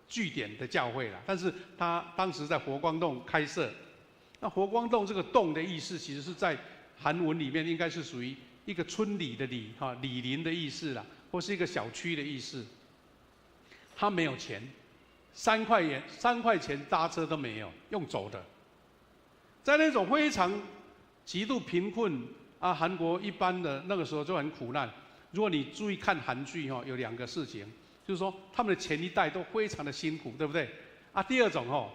据点的教会了。但是他当时在佛光洞开设。那佛光洞这个洞的意思，其实是在韩文里面应该是属于一个村里的里哈里邻的意思啦，或是一个小区的意思。他没有钱，3块钱搭车都没有，用走的。在那种非常极度贫困啊，韩国一般的那个时候就很苦难。如果你注意看韩剧哈，有2个事情，就是说他们的前一代都非常的辛苦，对不对？啊，第二种哦，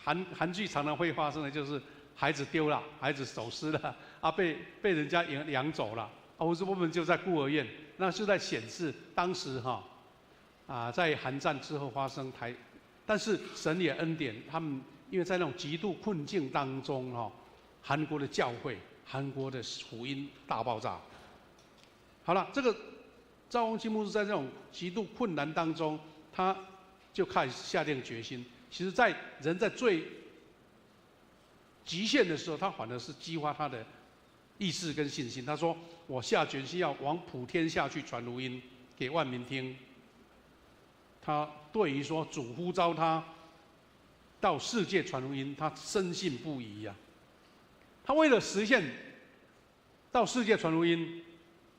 韩剧常常会发生的就是孩子丢了，孩子走失了，啊被人家养走了，啊，或是我们就在孤儿院，那就在显示当时在韩战之后发生但是神也恩典他们，因为在那种极度困境当中韩国的教会、韩国的福音大爆炸。好了，这个赵宏基牧师在这种极度困难当中，他就开始下定决心。其实，在人在最极限的时候，他反而是激发他的意志跟信心。他说：“我下决心要往普天下去传福音，给万民听。”他对于说主呼召他到世界传福音，他深信不疑呀。他为了实现到世界传福音，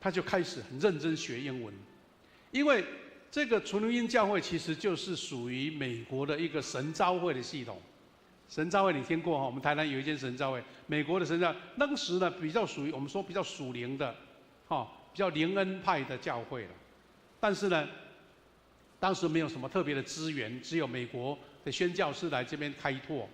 他就开始很认真学英文，因为这个传福音教会其实就是属于美国的一个神召会的系统。神召会你听过哈？我们台南有一间神召会，美国的神召会，当时呢比较属于我们说比较属灵的，比较灵恩派的教会了。但是呢，当时没有什么特别的资源，只有美国的宣教士来这边开拓，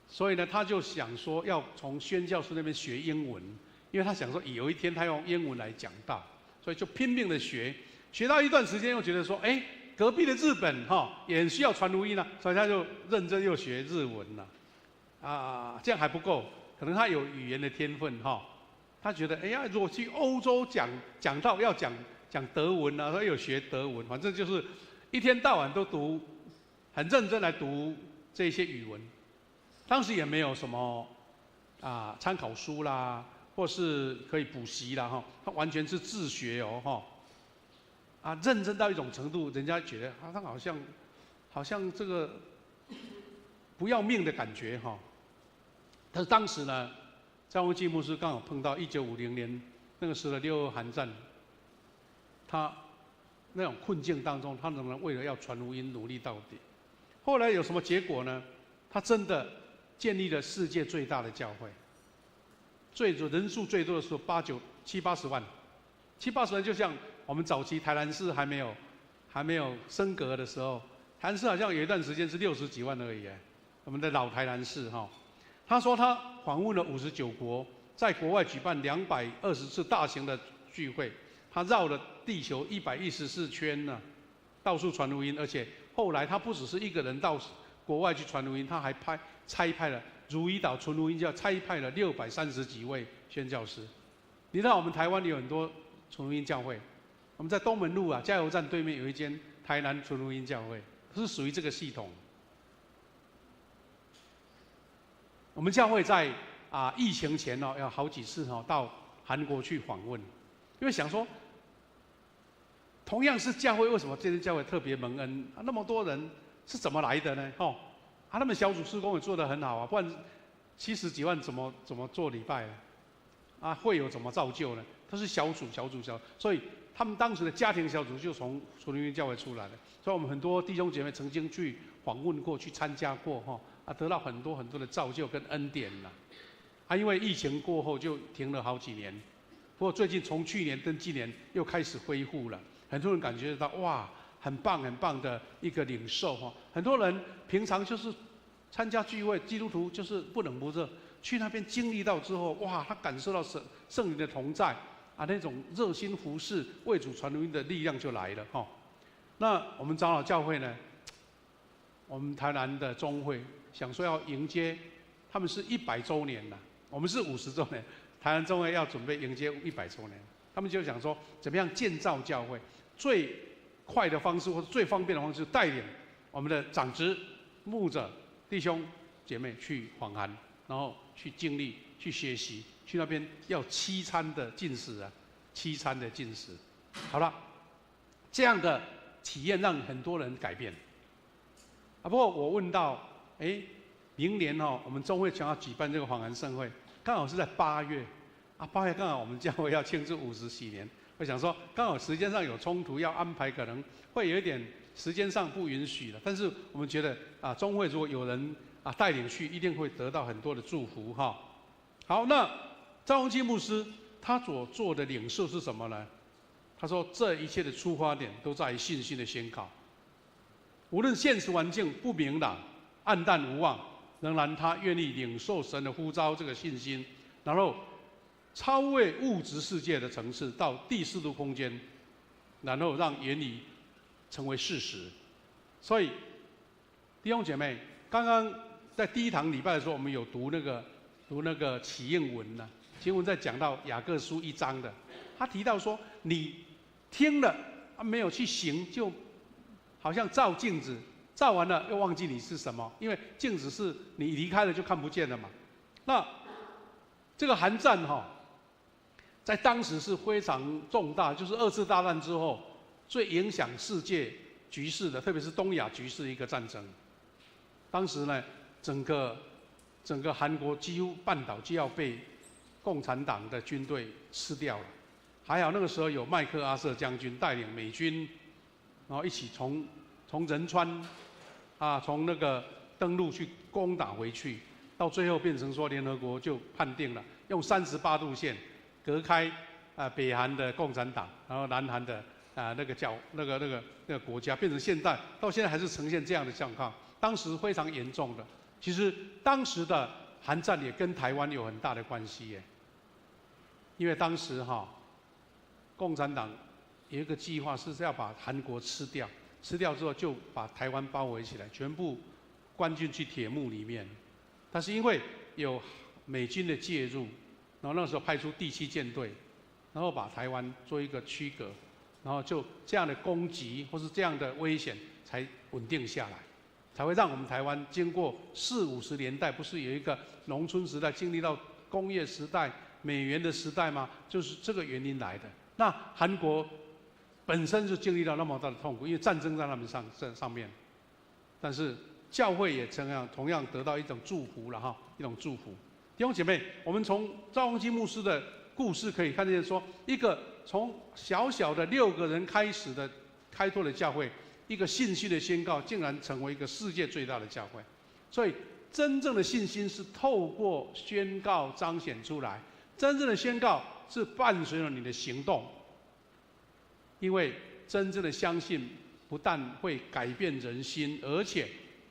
所以呢，他就想说要从宣教士那边学英文，因为他想说有一天他用英文来讲道，所以就拼命的学，学到一段时间又觉得说，隔壁的日本也很需要传福音啊，所以他就认真又学日文了，这样还不够，可能他有语言的天分他觉得如果去欧洲讲道要讲德文啊，他有学德文，反正就是一天到晚都读，很认真来读这些语文。当时也没有什么参考书啦，或是可以补习啦他完全是自学认真到一种程度，人家觉得他好像这个不要命的感觉但是当时呢，赵宏基牧师刚好碰到1950年那个时候的6·2韩战，他那种困境当中，他仍然为了要传福音努力到底。后来有什么结果呢？他真的建立了世界最大的教会，人数最多的时候70-80万，70-80万就像我们早期台南市还没有升格的时候，台南市好像有一段时间是60几万而已，我们的老台南市他说他访问了59国，在国外举办220次大型的聚会，他绕了地球114圈呢，到处传福音，而且后来他不只是一个人到国外去传福音，他还差派了如意岛传福音教差派了630几位宣教师。你知道我们台湾有很多传福音教会，我们在东门路加油站对面有一间台南传福音教会，是属于这个系统。我们教会在疫情前要好几次到韩国去访问，因为想说，同样是教会，为什么这间教会特别蒙恩那么多人是怎么来的呢？他们小组事工也做得很好不然70几万怎么做礼拜呢？会有怎么造就呢？都是小组，所以他们当时的家庭小组就从传福音教会出来的。所以我们很多弟兄姐妹曾经去访问过，去参加过得到很多很多的造就跟恩典因为疫情过后就停了好几年，不过最近从去年跟今年又开始恢复了，很多人感觉到哇，很棒很棒的一个领受很多人平常就是参加聚会，基督徒就是不冷不热，去那边经历到之后，哇，他感受到圣灵的同在那种热心服侍、为主传福音的力量就来了那我们长老教会呢，我们台南的中会想说要迎接，他们是100周年了，我们是50周年，台南中会要准备迎接100周年，他们就想说怎么样建造教会，最快的方式或者最方便的方式，带领我们的长职、牧者、弟兄姐妹去访韩，然后去经历、去学习，去那边要7餐的禁食7餐的禁食。好了，这样的体验让很多人改变。不过我问到，明年我们中会将要举办这个访韩盛会，刚好是在8月，8月刚好我们教会要庆祝50周年。我想说，刚好时间上有冲突，要安排可能会有一点时间上不允许了。但是我们觉得中会如果有人带领去，一定会得到很多的祝福哈。好，那赵宏基牧师他所做的领受是什么呢？他说，这一切的出发点都在于信心的宣告。无论现实环境不明朗、暗淡无望，仍然他愿意领受神的呼召，这个信心，然后超越物质世界的层次，到第4度空间，然后让原理成为事实。所以弟兄姐妹，刚刚在第1堂礼拜的时候，我们有读那个启应文呢。经文在讲到雅各书1章的，他提到说，你听了没有去行，就好像照镜子，照完了又忘记你是什么，因为镜子是你离开了就看不见了嘛。那这个韩战在当时是非常重大，就是2次大战之后最影响世界局势的，特别是东亚局势的一个战争。当时呢，整个韩国几乎半岛就要被共产党的军队吃掉了。还好那个时候有麦克阿瑟将军带领美军，然后一起从仁川从那个登陆去攻打回去，到最后变成说联合国就判定了，用38度线隔开北韩的共产党，然后南韩的那个国家，变成到现在还是呈现这样的状况。当时非常严重的，其实当时的韩战也跟台湾有很大的关系耶，因为当时共产党有一个计划是要把韩国吃掉，吃掉之后就把台湾包围起来，全部关进去铁幕里面。但是因为有美军的介入，然后那时候派出第7舰队，然后把台湾做一个区隔，然后就这样的攻击或是这样的危险才稳定下来，才会让我们台湾经过40、50年代，不是有一个农村时代，经历到工业时代、美元的时代吗？就是这个原因来的。那韩国本身就经历到那么大的痛苦，因为战争在他们上面，但是教会也同样得到一种祝福了一种祝福。弟兄姐妹，我们从赵宏基牧师的故事可以看见说，一个从小小的6个人开始的开拓的教会，一个信息的宣告，竟然成为一个世界最大的教会。所以真正的信心是透过宣告彰显出来，真正的宣告是伴随着你的行动。因为真正的相信不但会改变人心，而且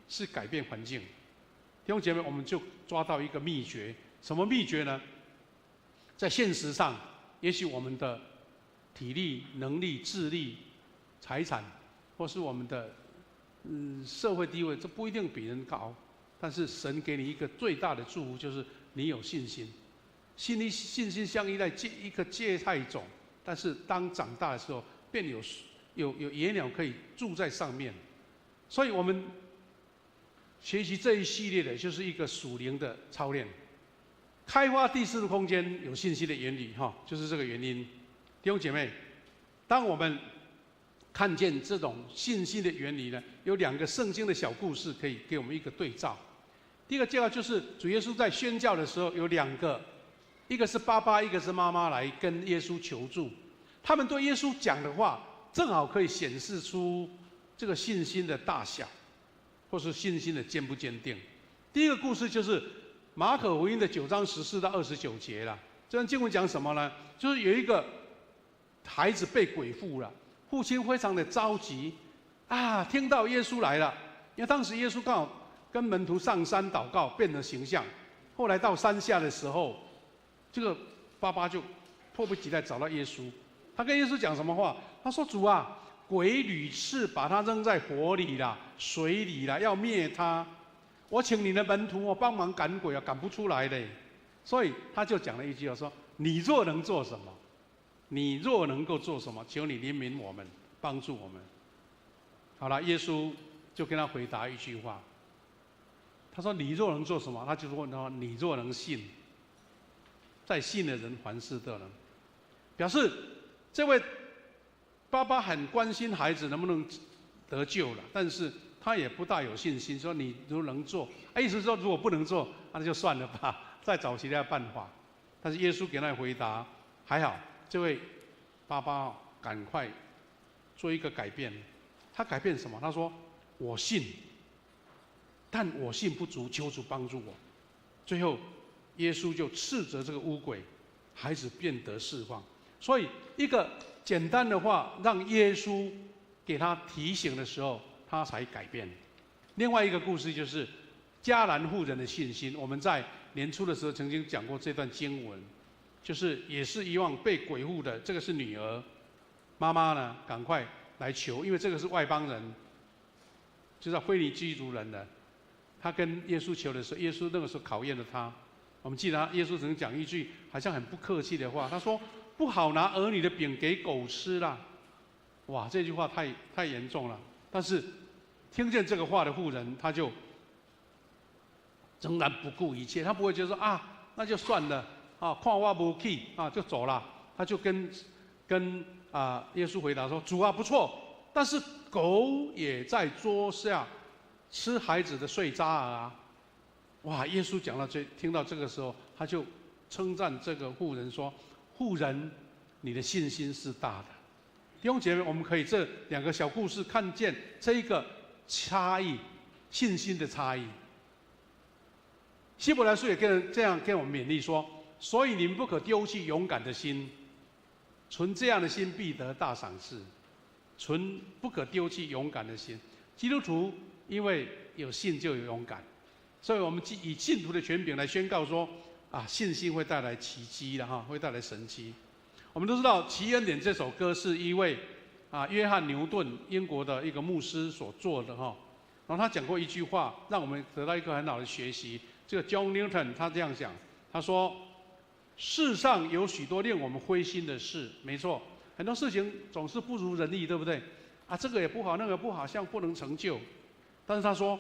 是改变环境。弟兄姐妹，我们就抓到一个秘诀，什么秘诀呢？在现实上，也许我们的体力、能力、智力、财产，或是我们的社会地位，这不一定比人高。但是神给你一个最大的祝福，就是你有信心。信心像一个芥菜种，但是当长大的时候，便有野鸟可以住在上面。所以我们学习这一系列的，就是一个属灵的操练，开发第4度空间有信心的原理就是这个原因。弟兄姐妹，当我们看见这种信心的原理呢，有2个圣经的小故事可以给我们一个对照。第一个介绍就是主耶稣在宣教的时候有2个，一个是爸爸，一个是妈妈来跟耶稣求助。他们对耶稣讲的话，正好可以显示出这个信心的大小，或是信心的坚不坚定。第一个故事就是马可福音的9章14到29节了。这段经文讲什么呢？就是有一个孩子被鬼附了，父亲非常的着急听到耶稣来了，因为当时耶稣刚好跟门徒上山祷告，变了形象。后来到山下的时候，这个爸爸就迫不及待找到耶稣。他跟耶稣讲什么话？他说：“主啊，鬼屡次把他扔在火里啦、水里啦，要灭他。我请你的门徒帮忙赶鬼赶不出来嘞。”所以他就讲了一句话说：“你若能做什么？你若能够做什么？求你怜悯我们，帮助我们。”好了，耶稣就跟他回答一句话。他说：“你若能做什么？”他就是问他：“你若能信，在信的人凡事都能。”表示这位爸爸很关心孩子能不能得救了，但是他也不大有信心，说你如果能做，意思是说如果不能做，那就算了吧，再找其他办法。但是耶稣给他回答，还好，这位爸爸赶快做一个改变。他改变什么？他说：“我信，但我信不足，求主帮助我。”最后，耶稣就斥责这个污鬼，孩子便得释放。所以，一个简单的话，让耶稣给他提醒的时候，他才改变。另外一个故事就是迦南妇人的信心。我们在年初的时候曾经讲过这段经文，就是也是一样被鬼附的，这个是女儿，妈妈呢赶快来求，因为这个是外邦人，就是腓尼基族人的。他跟耶稣求的时候，耶稣那个时候考验了他。我们记得耶稣曾经讲一句好像很不客气的话，他说：“不好拿儿女的饼给狗吃啦。”哇，这句话太严重了。但是听见这个话的妇人，他就仍然不顾一切，他不会觉得说啊，那就算了啊，看我不去啊，就走了。他就跟耶稣回答说：“主啊，不错，但是狗也在桌下吃孩子的碎渣啊！”哇！耶稣讲到听到这个时候，他就称赞这个妇人说：“妇人，你的信心是大的。”弟兄姐妹，我们可以这两个小故事看见这一个差异，信心的差异。希伯来书也这样跟我们勉励说：“所以你们不可丢弃勇敢的心，存这样的心必得大赏赐。不可丢弃勇敢的心。”基督徒因为有信就有勇敢，所以我们以信徒的权柄来宣告说：啊，信心会带来奇迹的哈，会带来神迹。我们都知道《奇恩典》这首歌是一位约翰牛顿英国的一个牧师所做的哈。然后他讲过一句话，让我们得到一个很好的学习。这个 John Newton 他这样讲，他说：“世上有许多令我们灰心的事，没错，很多事情总是不如人意，对不对？啊，这个也不好，那个也不好，好像不能成就。但是他说，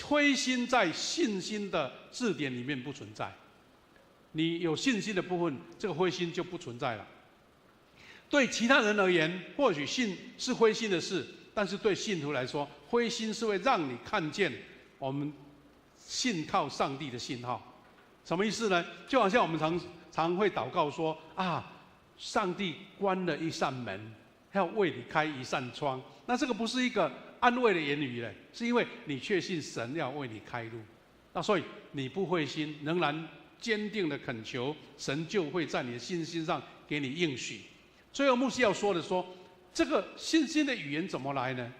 灰心在信心的字典里面不存在。你有信心的部分，这个灰心就不存在了。对其他人而言，或许信是灰心的事，但是对信徒来说，灰心是会让你看见我们信靠上帝的信号。什么意思呢？就好像我们常会祷告说：啊，上帝关了一扇门，要为你开一扇窗。那这个不是一个安慰的言语嘞，是因为你确信神要为你开路。那所以你不灰心，仍然坚定的恳求，神就会在你的信心上给你应许。最后牧师要说的说，这个信心的语言怎么来呢？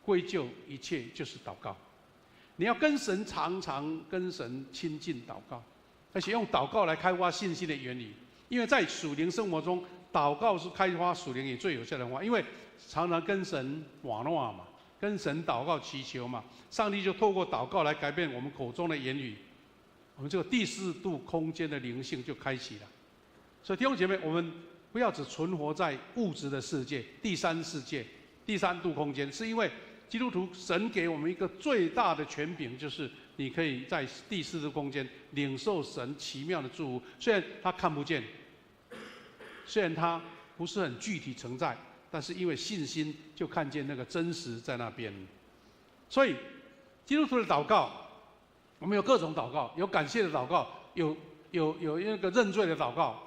归咎一切就是祷告。你要跟神常常跟神亲近祷告，而且用祷告来开发信心的原理。因为在属灵生活中，祷告是开发属灵也最有效的方法。因为常常跟神往来嘛，跟神祷告祈求嘛，上帝就透过祷告来改变我们口中的言语，我们这个第四度空间的灵性就开启了。所以弟兄姐妹，我们不要只存活在物质的世界、第三世界、第三度空间，是因为基督徒神给我们一个最大的权柄，就是你可以在第四度空间领受神奇妙的祝福。虽然他看不见，虽然他不是很具体存在，但是因为信心就看见那个真实在那边。所以基督徒的祷告，我们有各种祷告，有感谢的祷告，有那个认罪的祷告，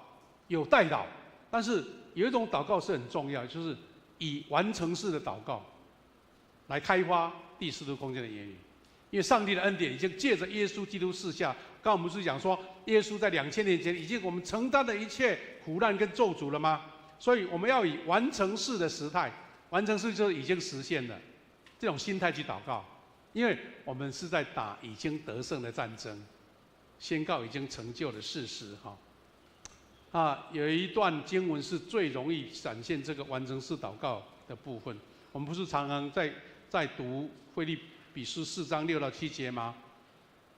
有代祷。但是有一种祷告是很重要，就是以完成式的祷告来开发第四度空间的言语。因为上帝的恩典已经借着耶稣基督赐下。刚刚我们是讲说，耶稣在2000年前已经我们承担了一切苦难跟咒诅了吗？所以我们要以完成式的时态，完成式就是已经实现了这种心态去祷告。因为我们是在打已经得胜的战争，宣告已经成就的事实哈。有一段经文是最容易展现这个完成式祷告的部分。我们不是常常在读腓立比书4章6到7节吗？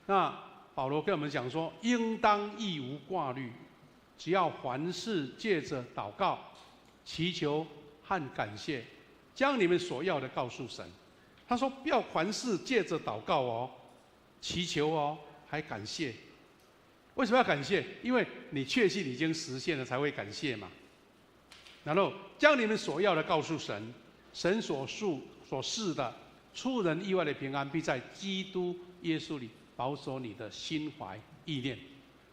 那保罗跟我们讲说，应当亦无挂虑，只要凡事借着祷告、祈求和感谢，将你们所要的告诉神。他说，不要凡事借着祷告哦、祈求哦，还感谢。为什么要感谢？因为你确信已经实现了，才会感谢嘛。然后将你们所要的告诉神，神所示的出人意外的平安，必在基督耶稣里保守你的心怀意念。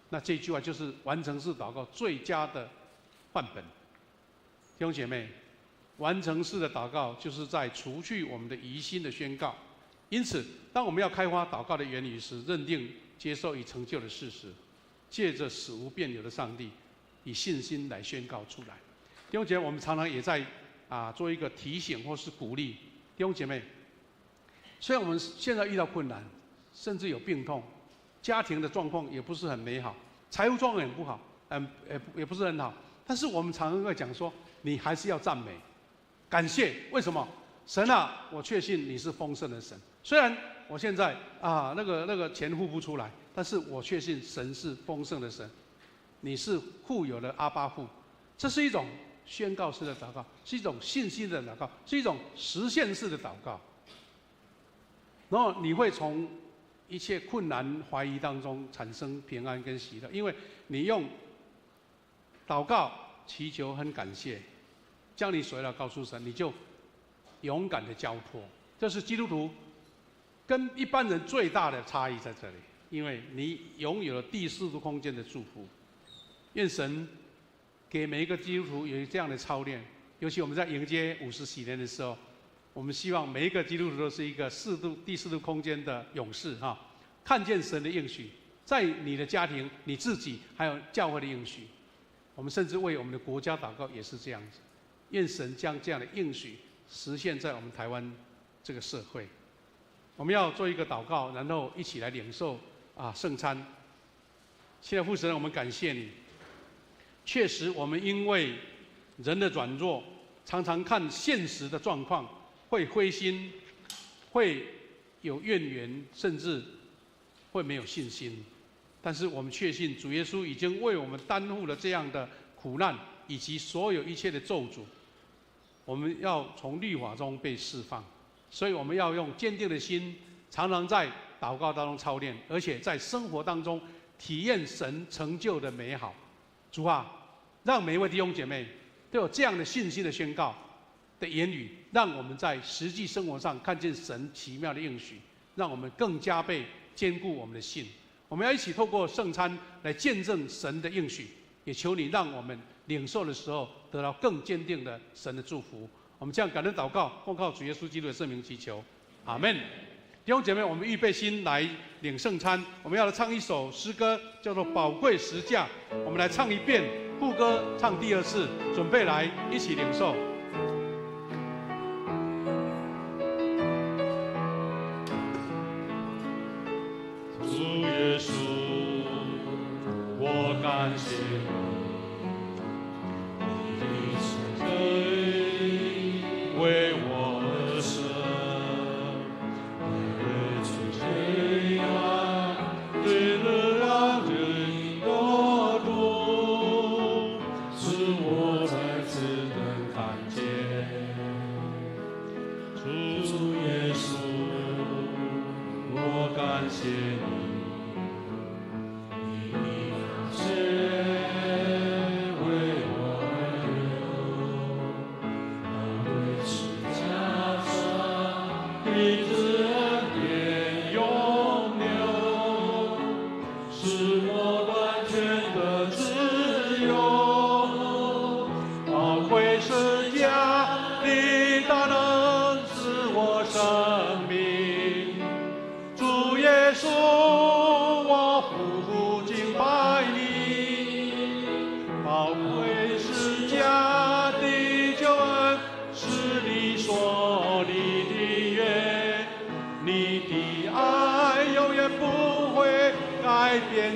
那这句话就是完成式祷告最佳的范本。弟兄姐妹，完成式的祷告就是在除去我们的疑心的宣告。因此，当我们要开发祷告的言语时，认定接受已成就的事实，借着使无变有的上帝，以信心来宣告出来。弟兄姐妹，我们常常也在做一个提醒或是鼓励弟兄姐妹。虽然我们现在遇到困难，甚至有病痛，家庭的状况也不是很美好，财务状况也不好，也不是很好，但是我们常常会讲说，你还是要赞美、感谢。为什么？神啊，我确信你是丰盛的神。虽然我现在那个钱付不出来，但是我确信神是丰盛的神，你是富有的阿爸父。这是一种宣告式的祷告，是一种信心的祷告，是一种实现式的祷告。然后你会从一切困难、怀疑当中产生平安跟喜乐，因为你用祷告、祈求和感谢，将你所要的告诉神，你就勇敢的交托。这是基督徒跟一般人最大的差异在这里，因为你拥有了第四度空间的祝福。愿神给每一个基督徒有这样的操练，尤其我们在迎接50禧年的时候，我们希望每一个基督徒都是一个第四度空间的勇士看见神的应许，在你的家庭、你自己还有教会的应许。我们甚至为我们的国家祷告也是这样子，愿神将这样的应许实现在我们台湾这个社会。我们要做一个祷告，然后一起来领受圣餐。亲爱的父神，我们感谢你。确实，我们因为人的软弱，常常看现实的状况会灰心，会有怨言，甚至会没有信心。但是我们确信主耶稣已经为我们担负了这样的苦难，以及所有一切的咒诅。我们要从律法中被释放，所以我们要用坚定的心，常常在祷告当中操练，而且在生活当中体验神成就的美好。主啊，让每一位弟兄姐妹都有这样的信心的宣告的言语，让我们在实际生活上看见神奇妙的应许，让我们更加倍坚固我们的信。我们要一起透过圣餐来见证神的应许，也求你让我们领受的时候得到更坚定的神的祝福。我们这样感恩祷告，奉靠主耶稣基督的圣名祈求，阿们。弟兄姐妹，我们预备心来领圣餐。我们要来唱一首诗歌，叫做《宝贵十架》。我们来唱一遍，副歌唱第二次，准备来一起领受。主耶稣，我感谢你，你的为我而生。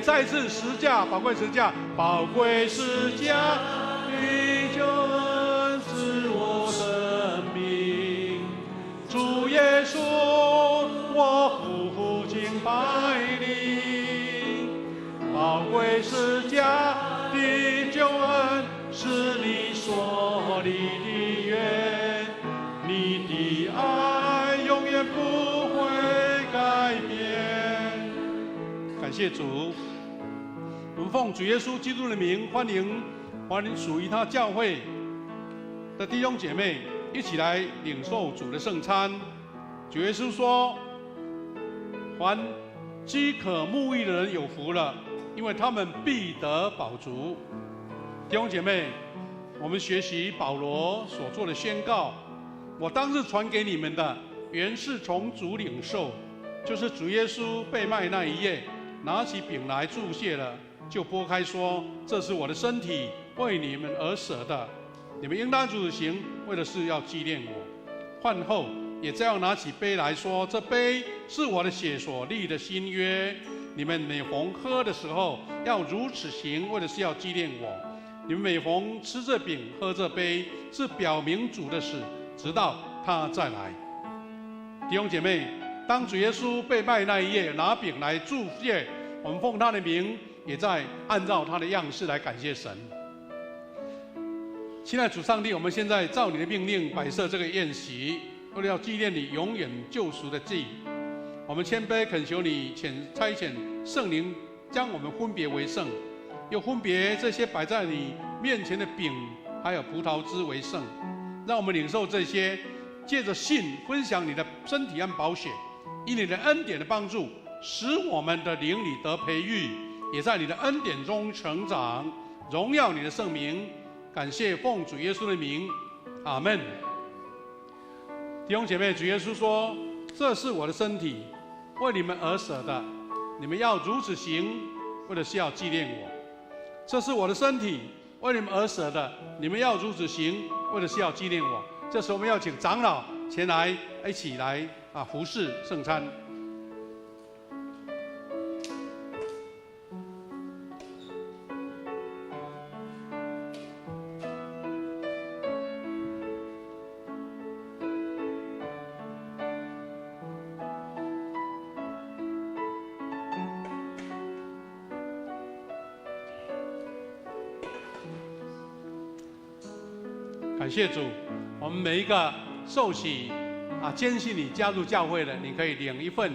再次十架，宝贵十架，宝贵十架，你救恩是我生命。主耶稣，我匍匐敬拜你。宝贵十架的救恩是你所立的约，你的爱永远不会改变。感谢主。我们奉主耶稣基督的名，欢迎属于他教会的弟兄姐妹一起来领受主的圣餐。主耶稣说：“凡饥渴沐浴的人有福了，因为他们必得饱足。”弟兄姐妹，我们学习保罗所做的宣告：“我当日传给你们的，原是从主领受，就是主耶稣被卖那一夜，拿起饼来祝谢了，就拨开说：这是我的身体，为你们而舍的。你们应当如此行，为的是要纪念我。饭后也这样拿起杯来说：这杯是我的血所立的新约。你们每逢喝的时候，要如此行，为的是要纪念我。你们每逢吃这饼、喝这杯，是表明主的死，直到他再来。”弟兄姐妹，当主耶稣被卖那一夜，拿饼来祝谢，我们奉他的名，也在按照他的样式来感谢神。亲爱的主上帝，我们现在照你的命令摆设这个宴席，为了要纪念你永远救赎的祭。我们谦卑恳求你差遣圣灵，将我们分别为圣，又分别这些摆在你面前的饼还有葡萄汁为圣，让我们领受这些，借着信分享你的身体和宝血，以你的恩典的帮助，使我们的灵里得培育，也在你的恩典中成长，荣耀你的圣名。感谢奉主耶稣的名，阿们。弟兄姐妹，主耶稣说：“这是我的身体，为你们而舍的，你们要如此行，为的是要纪念我。这是我的身体，为你们而舍的，你们要如此行，为的是要纪念我。”这时我们要请长老前来，一起来服侍圣餐。感谢主，我们每一个受洗坚信你加入教会的，你可以领一份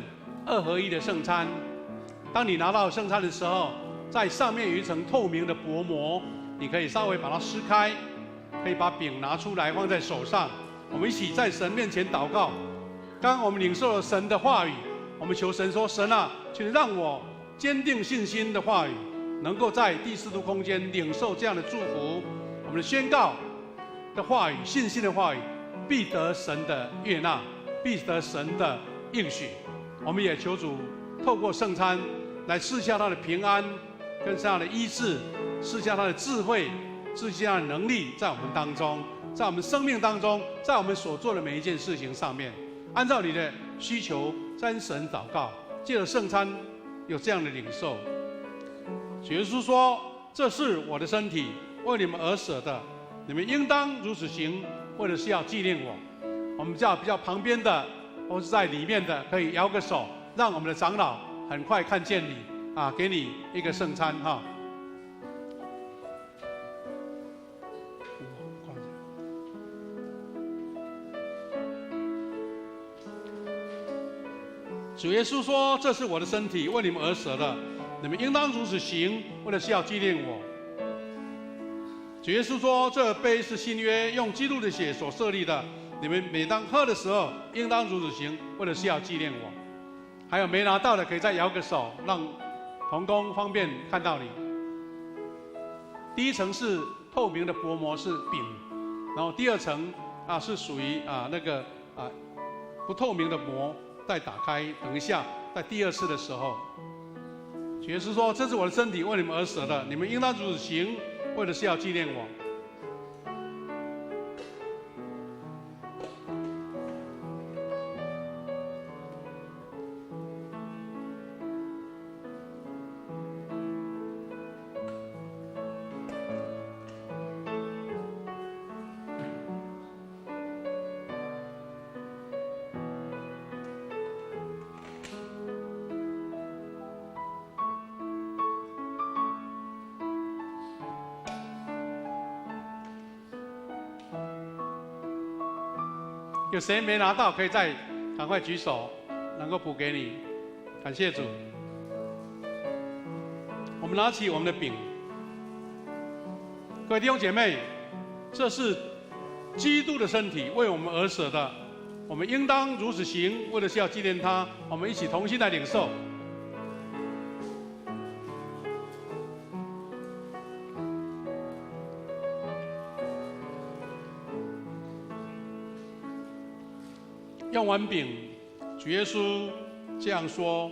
2合1的圣餐。当你拿到圣餐的时候，在上面有一层透明的薄膜，你可以稍微把它撕开，可以把饼拿出来放在手上。我们一起在神面前祷告。刚刚我们领受了神的话语，我们求神说：神啊，请让我坚定信心的话语，能够在第4度空间领受这样的祝福。我们的宣告的话语，信心的话语，必得神的悦纳，必得神的应许。我们也求主透过圣餐来赐下他的平安，跟他的医治，赐下他的智慧，赐下他的能力，在我们当中，在我们生命当中，在我们所做的每一件事情上面，按照你的需求跟神祷告，借着圣餐有这样的领受。主耶稣说：这是我的身体，为你们而舍的，你们应当如此行，为的是要纪念我。我们叫比较旁边的，或是在里面的，可以摇个手，让我们的长老很快看见你给你一个圣餐哈。主耶稣说：这是我的身体，为你们而舍的，你们应当如此行，为的是要纪念我。主耶稣说：这杯是新约，用基督的血所设立的，你们每当喝的时候，应当如此行，为的是要纪念我。还有没拿到的，可以再摇个手，让同工方便看到你。第一层是透明的薄膜，是饼，然后第2层是属于那个不透明的膜，再打开，等一下在第2次的时候，主耶稣说：这是我的身体，为你们而舍的，你们应当如此行，为的是要纪念我。有谁没拿到，可以再赶快举手，能够补给你。感谢主。我们拿起我们的饼，各位弟兄姐妹，这是基督的身体为我们而舍的，我们应当如此行，为的是要纪念他。我们一起同心来领受。用完饼，主耶稣这样说：“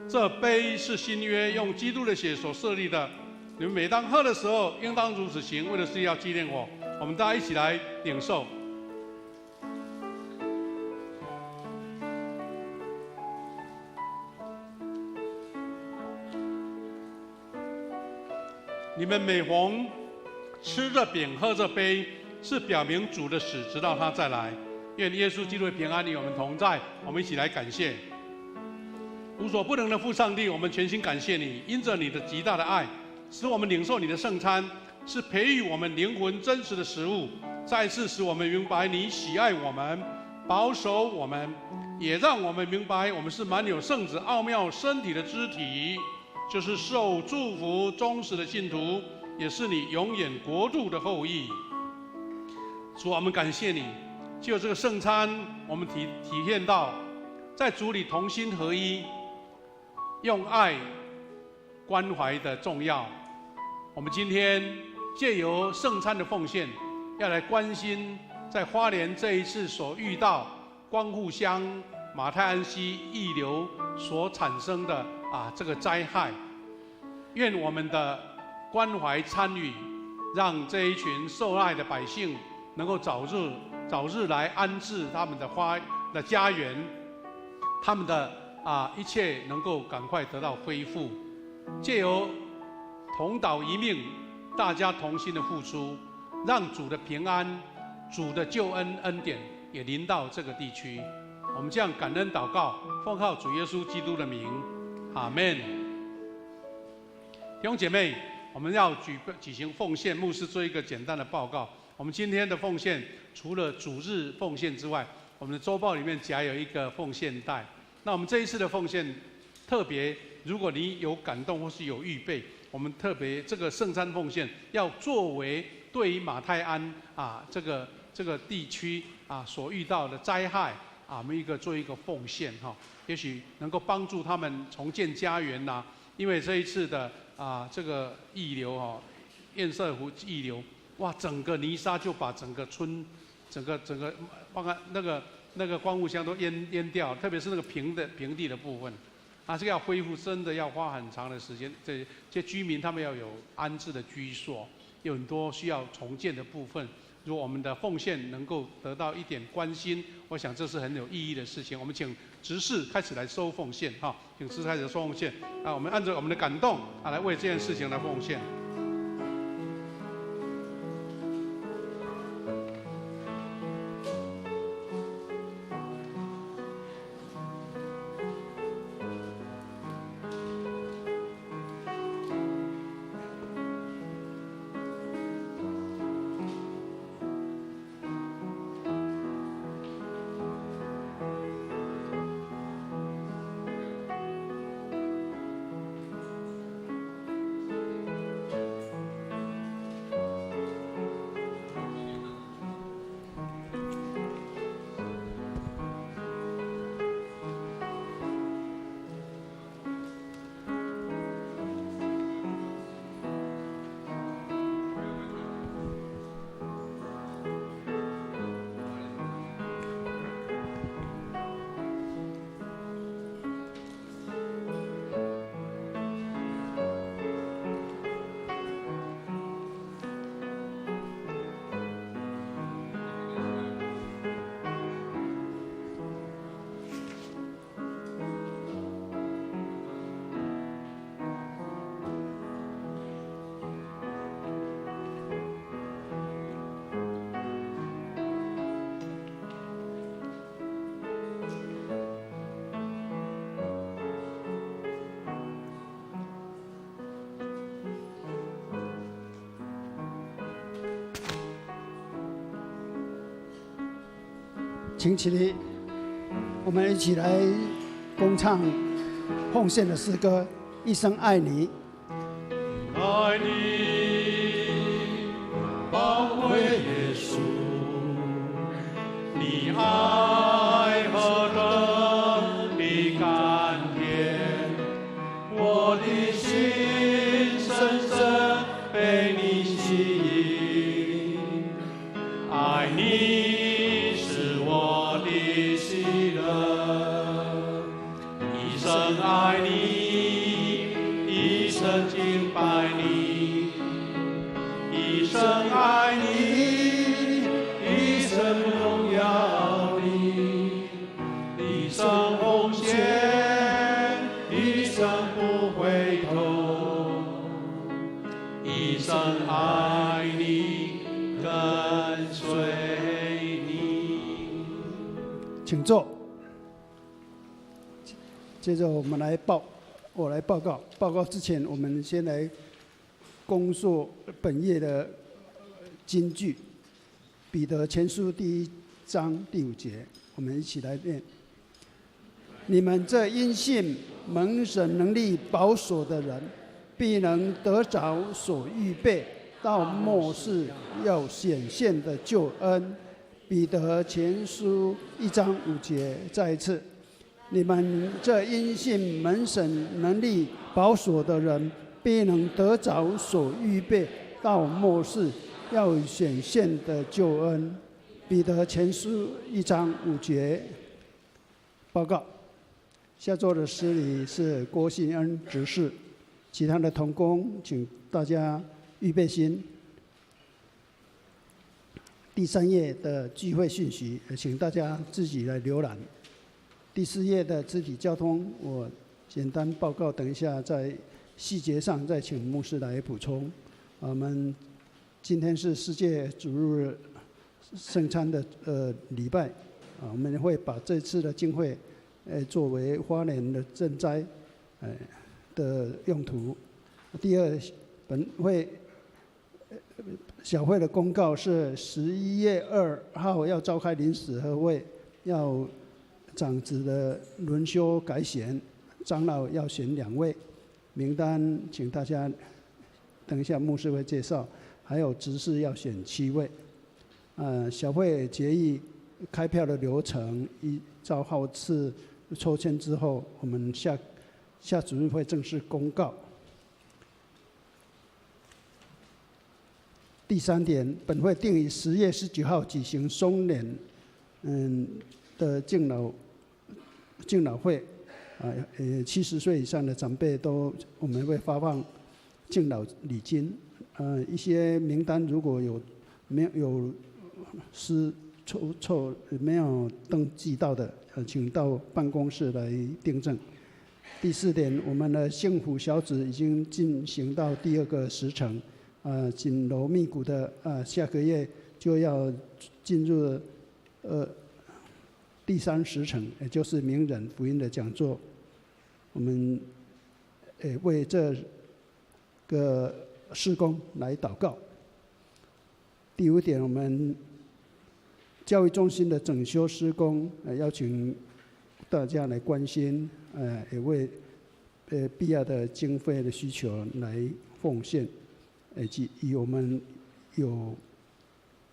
这杯是新约，用基督的血所设立的。你们每当喝的时候，应当如此行，为的是要纪念我。”我们大家一起来领受。你们每逢吃这饼、喝这杯，是表明主的死，直到他再来。愿耶稣基督的平安与我们同在。我们一起来感谢无所不能的父上帝，我们全心感谢你，因着你的极大的爱，使我们领受你的圣餐，是培育我们灵魂真实的食物。再次使我们明白你喜爱我们，保守我们，也让我们明白我们是满有圣子奥妙身体的肢体，就是受祝福忠实的信徒，也是你永远国度的后裔。主，我们感谢你，就这个圣餐，我们体验到在主里同心合一，用爱关怀的重要。我们今天借由圣餐的奉献，要来关心在花莲这一次所遇到光复乡马太安溪溢流所产生的这个灾害。愿我们的关怀参与，让这一群受害的百姓能够早日来安置他们的家园，他们的一切能够赶快得到恢复。借由同岛一命，大家同心的付出，让主的平安、主的救恩恩典也临到这个地区。我们这样感恩祷告，奉靠主耶稣基督的名，阿们。弟兄姐妹，我们要举行奉献，牧师做一个简单的报告。我们今天的奉献，除了主日奉献之外，我们的周报里面夹有一个奉献袋。那我们这一次的奉献特别，如果你有感动或是有预备，我们特别这个圣餐奉献要作为对于马太安这个地区所遇到的灾害我们做一个奉献也许能够帮助他们重建家园因为这一次的这个溢流堰塞湖溢流，哇，整个泥沙就把整个村整个包括那个光复乡都淹掉，特别是那个平地的部分这个要恢复真的要花很长的时间。这些居民他们要有安置的居所，有很多需要重建的部分。如果我们的奉献能够得到一点关心，我想这是很有意义的事情。我们请执事开始来收奉献请执事开始收奉献我们按照我们的感动来为这件事情来奉献。请起立，我们一起来共唱奉献的诗歌《一生爱你》。爱你，宝贵耶稣，你爱何等的甘甜，我的心深深被你吸引，爱你是我的喜乐，一生爱你，一生敬拜你，一生爱你，一生荣耀你，一生奉献，一生不回头，一生爱你，跟随你。请坐。接着我们我来报告。报告之前，我们先来恭述本页的金句，《彼得前书》第1章第5节，我们一起来念：你们这因信蒙神能力保守的人，必能得着所预备到末世要显现的救恩。彼得前书1章5节，再一次，你们这因信蒙神能力保守的人，必能得着所预备到末世要显现的救恩。彼得前书1章5节。报告。下座的司礼是郭信恩执事，其他的同工，请大家预备心。第3页的聚会讯息，请大家自己来浏览。第4页的肢体交通，我简单报告，等一下在细节上再请牧师来补充。我们今天是世界主日圣餐的礼拜，我们会把这次的经会作为花莲的赈灾的用途。第二，本会小会的公告是11月2号要召开临时合会，要长子的轮休改选，长老要选2位，名单请大家等一下牧师会介绍，还有执事要选7位。小会决议开票的流程，依照号次抽签之后，我们下主日会正式公告。第3点，本会定于10月19号举行松联的敬老会，70岁以上的长辈我们会发放敬老礼金。一些名单如果没有没有登记到的，请到办公室来订正。第4点，我们的幸福小组已经进行到第2个时程，紧锣密鼓的下个月就要进入第3时程，也就是名人福音的讲座。我们为这个事工来祷告。第5点，我们教育中心的整修施工，邀请大家来关心，也为必要的经费的需求来奉献，以我们有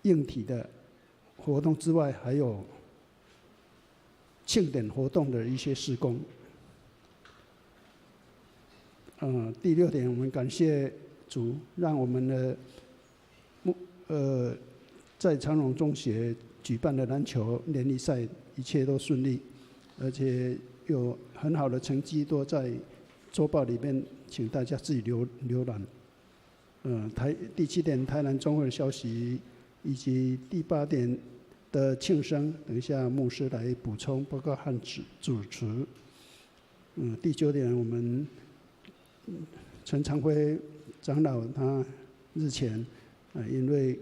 硬体的活动之外，还有庆典活动的一些施工。第6点，我们感谢主，让我们的在长荣中学举办的篮球联谊赛一切都顺利，而且有很好的成绩都在周报里面，请大家自己浏览。第7点，台南中会的消息，以及第8点的庆生，等一下牧师来补充报告和主持。第9点，我们陈长辉长老他日前因为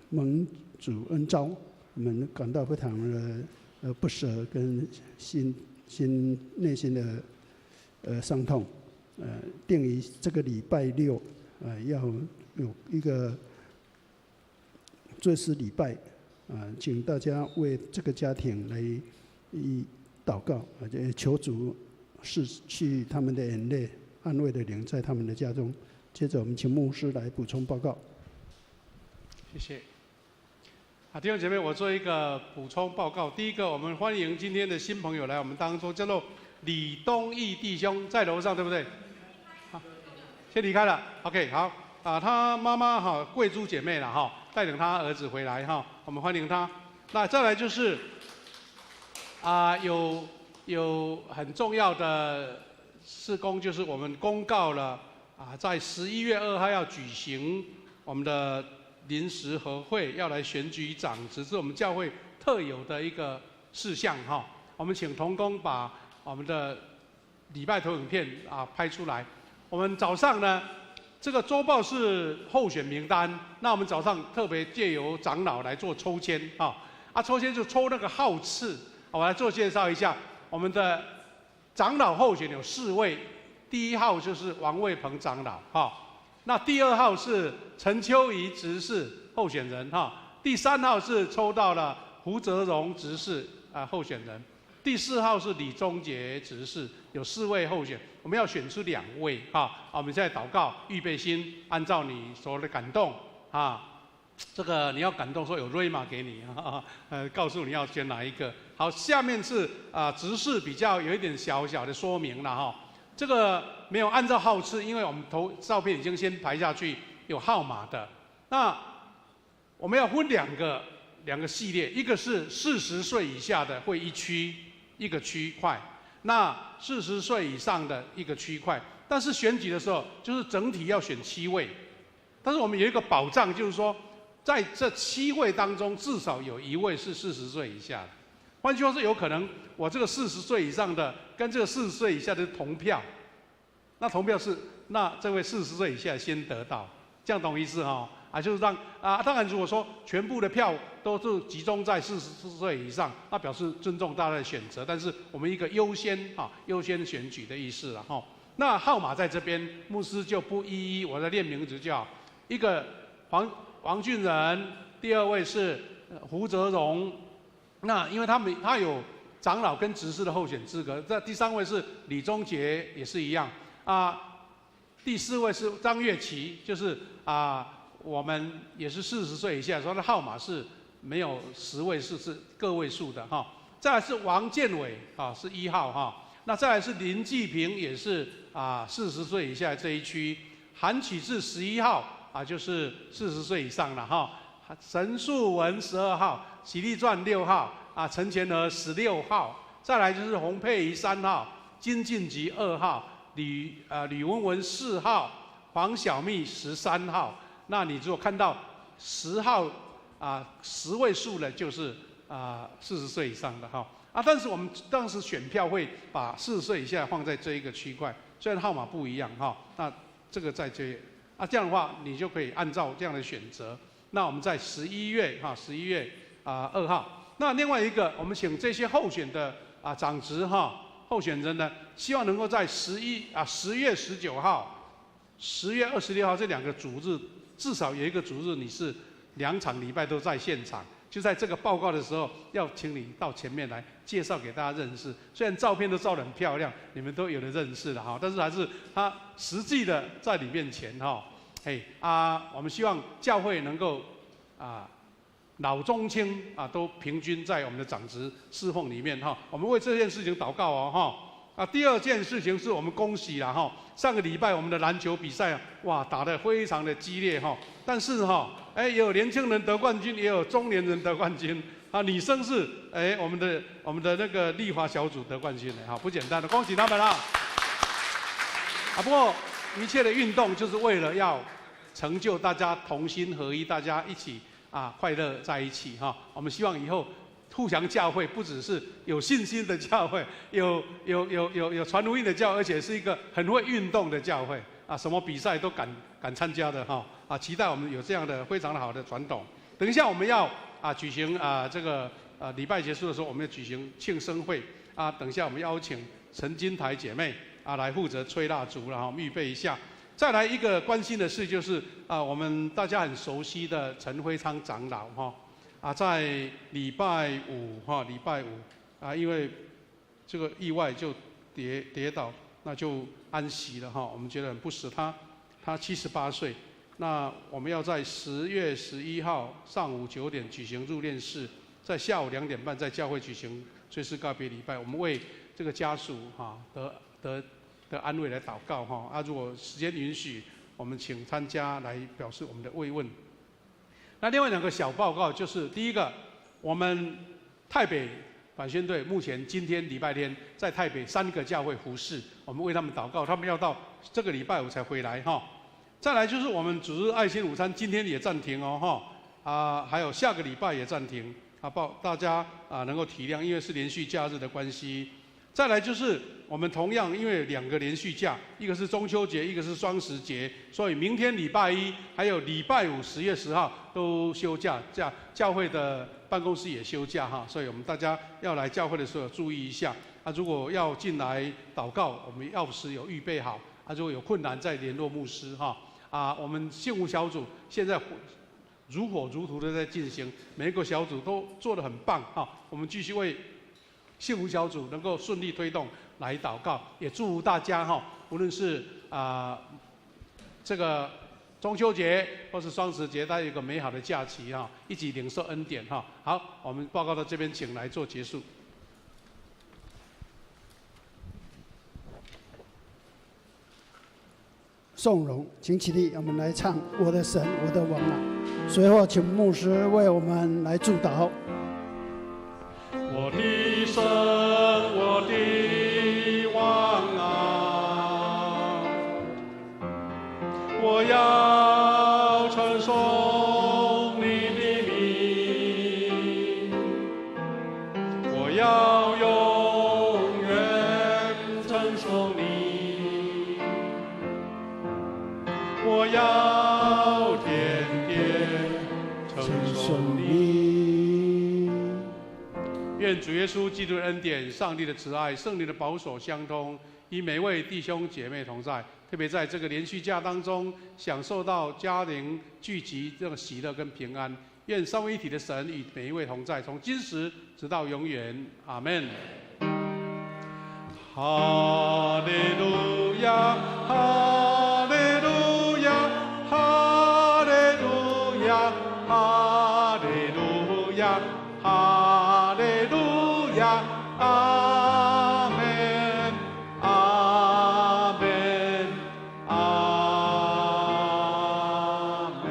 蒙主恩召，我们感到非常的不舍跟内心的伤痛。定于这个礼拜6，要有一个追思礼拜，请大家为这个家庭来祷告，求主拭去他们的眼泪，安慰的灵在他们的家中。接着，我们请牧师来补充报告。谢谢。弟兄姐妹，我做一个补充报告。第一个，我们欢迎今天的新朋友来我们当中，叫做李东义弟兄，在楼上对不对？好，先离开了。OK， 好他妈妈贵珠姐妹了带领他儿子回来我们欢迎他。那再来就是有很重要的事工，就是我们公告了在11月2号要举行我们的临时和会，要来选举长职，是我们教会特有的一个事项我们请同工把我们的礼拜投影片拍出来。我们早上呢，这个周报是候选名单，那我们早上特别借由长老来做抽签抽签就抽那个号次。我来做介绍一下，我们的长老候选有4位，第1号就是王卫鹏长老那第2号是陈秋怡执事候选人第3号是抽到了胡泽荣执事候选人，第4号是李宗杰执事，有4位候选，我们要选出2位我们现在祷告，预备心，按照你所的感动这个你要感动，说有瑞玛给你告诉你要选哪一个。好，下面是执事比较有一点小小的说明了这个没有按照号次，因为我们照片已经先排下去，有号码的。那我们要分两个系列，一个是40岁以下的会一个区块，那40岁以上的一个区块。但是选举的时候，就是整体要选7位，但是我们有一个保障，就是说，在这7位当中，至少有1位是40岁以下的。换句话说，有可能我这个40岁以上的跟这个40岁以下的同票，那同票是那这位40岁以下先得到，这样懂意思就是让当然如果说全部的票都是集中在40岁以上，那表示尊重大家的选择，但是我们一个优先选举的意思了那号码在这边，牧师就不一一我在念名字就好。一个王俊仁，第2位是胡泽荣。那因为他有长老跟执事的候选资格，这第3位是李宗杰，也是一样第4位是张月琪，就是我们也是40岁以下，所以他的号码是没有10位数，是个位数的再来是王建伟是1号那再来是林继平，也是40岁以下这一区。韩启智11号就是40岁以上了陈树文12号，喜利传6号陈前和16号，再来就是洪佩仪3号，金晋吉2号，吕文文4号，黄小蜜13号。那你如果看到10号10位数的，就是40岁以上的但是我们当时选票会把40岁以下放在这一个区块，虽然号码不一样那这个在这这样的话，你就可以按照这样的选择。那我们在11月2号。那另外一个，我们请这些候选的长职候选人呢，希望能够在10月19号、10月26号这2个主日，至少有一个主日你是2场礼拜都在现场。就在这个报告的时候，要请你到前面来介绍给大家认识。虽然照片都照得很漂亮，你们都有的认识了但是还是他实际的在你面前我们希望教会能够老中青都平均在我们的长职侍奉里面我们为这件事情祷告第2件事情是我们恭喜了上个礼拜我们的篮球比赛打得非常的激烈但是也有年轻人得冠军，也有中年人得冠军女生是我们的那个丽华小组得冠军不简单的，恭喜他们不过一切的运动就是为了要成就大家同心合一，大家一起快乐在一起我们希望以后互相教会不只是有信心的教会，有传福音的教会，而且是一个很会运动的教会什么比赛都敢参加的期待我们有这样的非常好的传统。等一下我们要举行这个礼拜结束的时候，我们要举行庆生会等一下我们邀请陈金台姐妹来负责吹蜡烛了我们预备一下。再来一个关心的事就是我们大家很熟悉的陈辉昌长老在礼拜五因为这个意外就跌倒，那就安息了我们觉得很不舍他78岁那我们要在10月11号上午9点举行入殓式，在下午2点半在教会举行追思告别礼拜。我们为这个家属得安慰来祷告哈。如果时间允许，我们请参加来表示我们的慰问。那另外2个小报告就是，第一个，我们台北反宣队目前今天礼拜天在台北3个教会服事，我们为他们祷告，他们要到这个礼拜5才回来哈。再来就是我们主日爱心午餐今天也暂停哦哈，还有下个礼拜也暂停啊，大家能够体谅，因为是连续假日的关系。再来就是我们同样因为2个连续假，一个是中秋节，一个是双十节，所以明天礼拜1还有礼拜5 10月10号都休假，教会的办公室也休假哈，所以我们大家要来教会的时候注意一下如果要进来祷告，我们钥匙有预备好如果有困难再联络牧师哈。我们幸福小组现在如火如荼的在进行，每一个小组都做得很棒哈。我们继续为幸福小组能够顺利推动来祷告，也祝福大家哈，无论是这个中秋节或是双十节，大家有一个美好的假期哈，一起领受恩典哈。好，我们报告到这边，请来做结束。颂荣，请起立，我们来唱《我的神，我的王啊》。随后，请牧师为我们来祝祷。我的神，我的王啊，我要称颂你的名，我要永远称颂你。我要天天称颂你。愿主耶稣基督的恩典、上帝的慈爱、圣灵的保守相通，与每位弟兄姐妹同在。特别在这个连续假当中，享受到家庭聚集这种喜乐跟平安。愿三位一体的神与每一位同在，从今时直到永远。阿门。哈利路亚，哈利路亚，哈利路亚，哈利路亚，哈利路亚，阿门，阿门，阿门。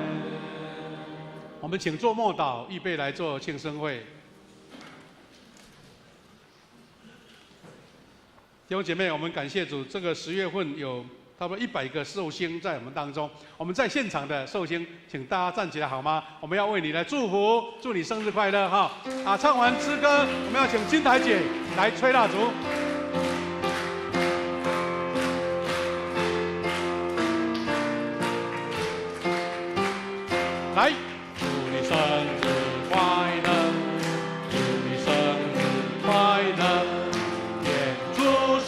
我们请做默祷，预备来做庆生会。弟兄姐妹，我们感谢主，这个10月份有差不多100个寿星在我们当中。我们在现场的寿星，请大家站起来好吗？我们要为你来祝福，祝你生日快乐哈！唱完诗歌，我们要请金台姐来吹蜡烛。来，祝你生日快乐，祝你生日快乐。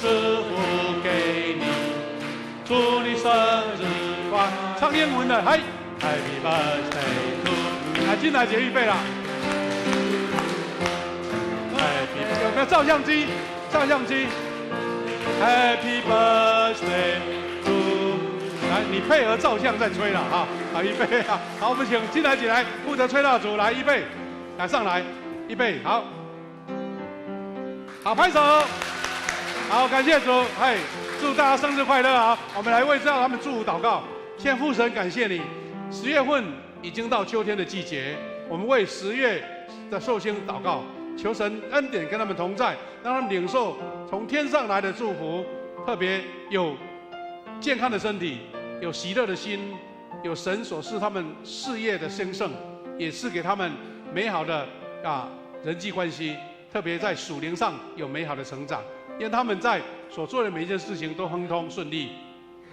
祝福给你，祝你生日快乐！唱英文的，嗨 ，Happy Birthday to you！ 金台姐预备了 ，Happy， 有没有照相机？照相机 ，Happy Birthday to， 来，你配合照相再吹了哈，好，预备啊！好，我们请金台姐来负责吹蜡烛，来，预备，来上来，预备，好，好，拍手。好，感谢主，祝大家生日快乐啊！我们来为他们祝福祷告。现在父神感谢你，10月份已经到秋天的季节，我们为10月的寿星祷告，求神恩典跟他们同在，让他们领受从天上来的祝福，特别有健康的身体，有喜乐的心，有神所赐他们事业的兴盛，也是给他们美好的人际关系，特别在属灵上有美好的成长。愿他们在所做的每一件事情都亨通顺利，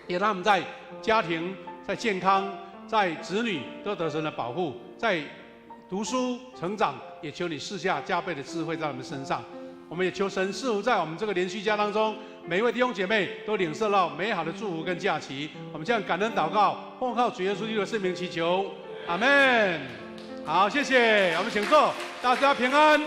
愿他们在家庭、在健康、在子女都得神的保护，在读书成长，也求你赐下加倍的智慧在我们身上。我们也求神赐福在我们这个连续假当中，每一位弟兄姐妹都领受到美好的祝福跟假期。我们这样感恩祷告，奉靠主耶稣基督的圣名祈求，阿门。好，谢谢，我们请坐，大家平安。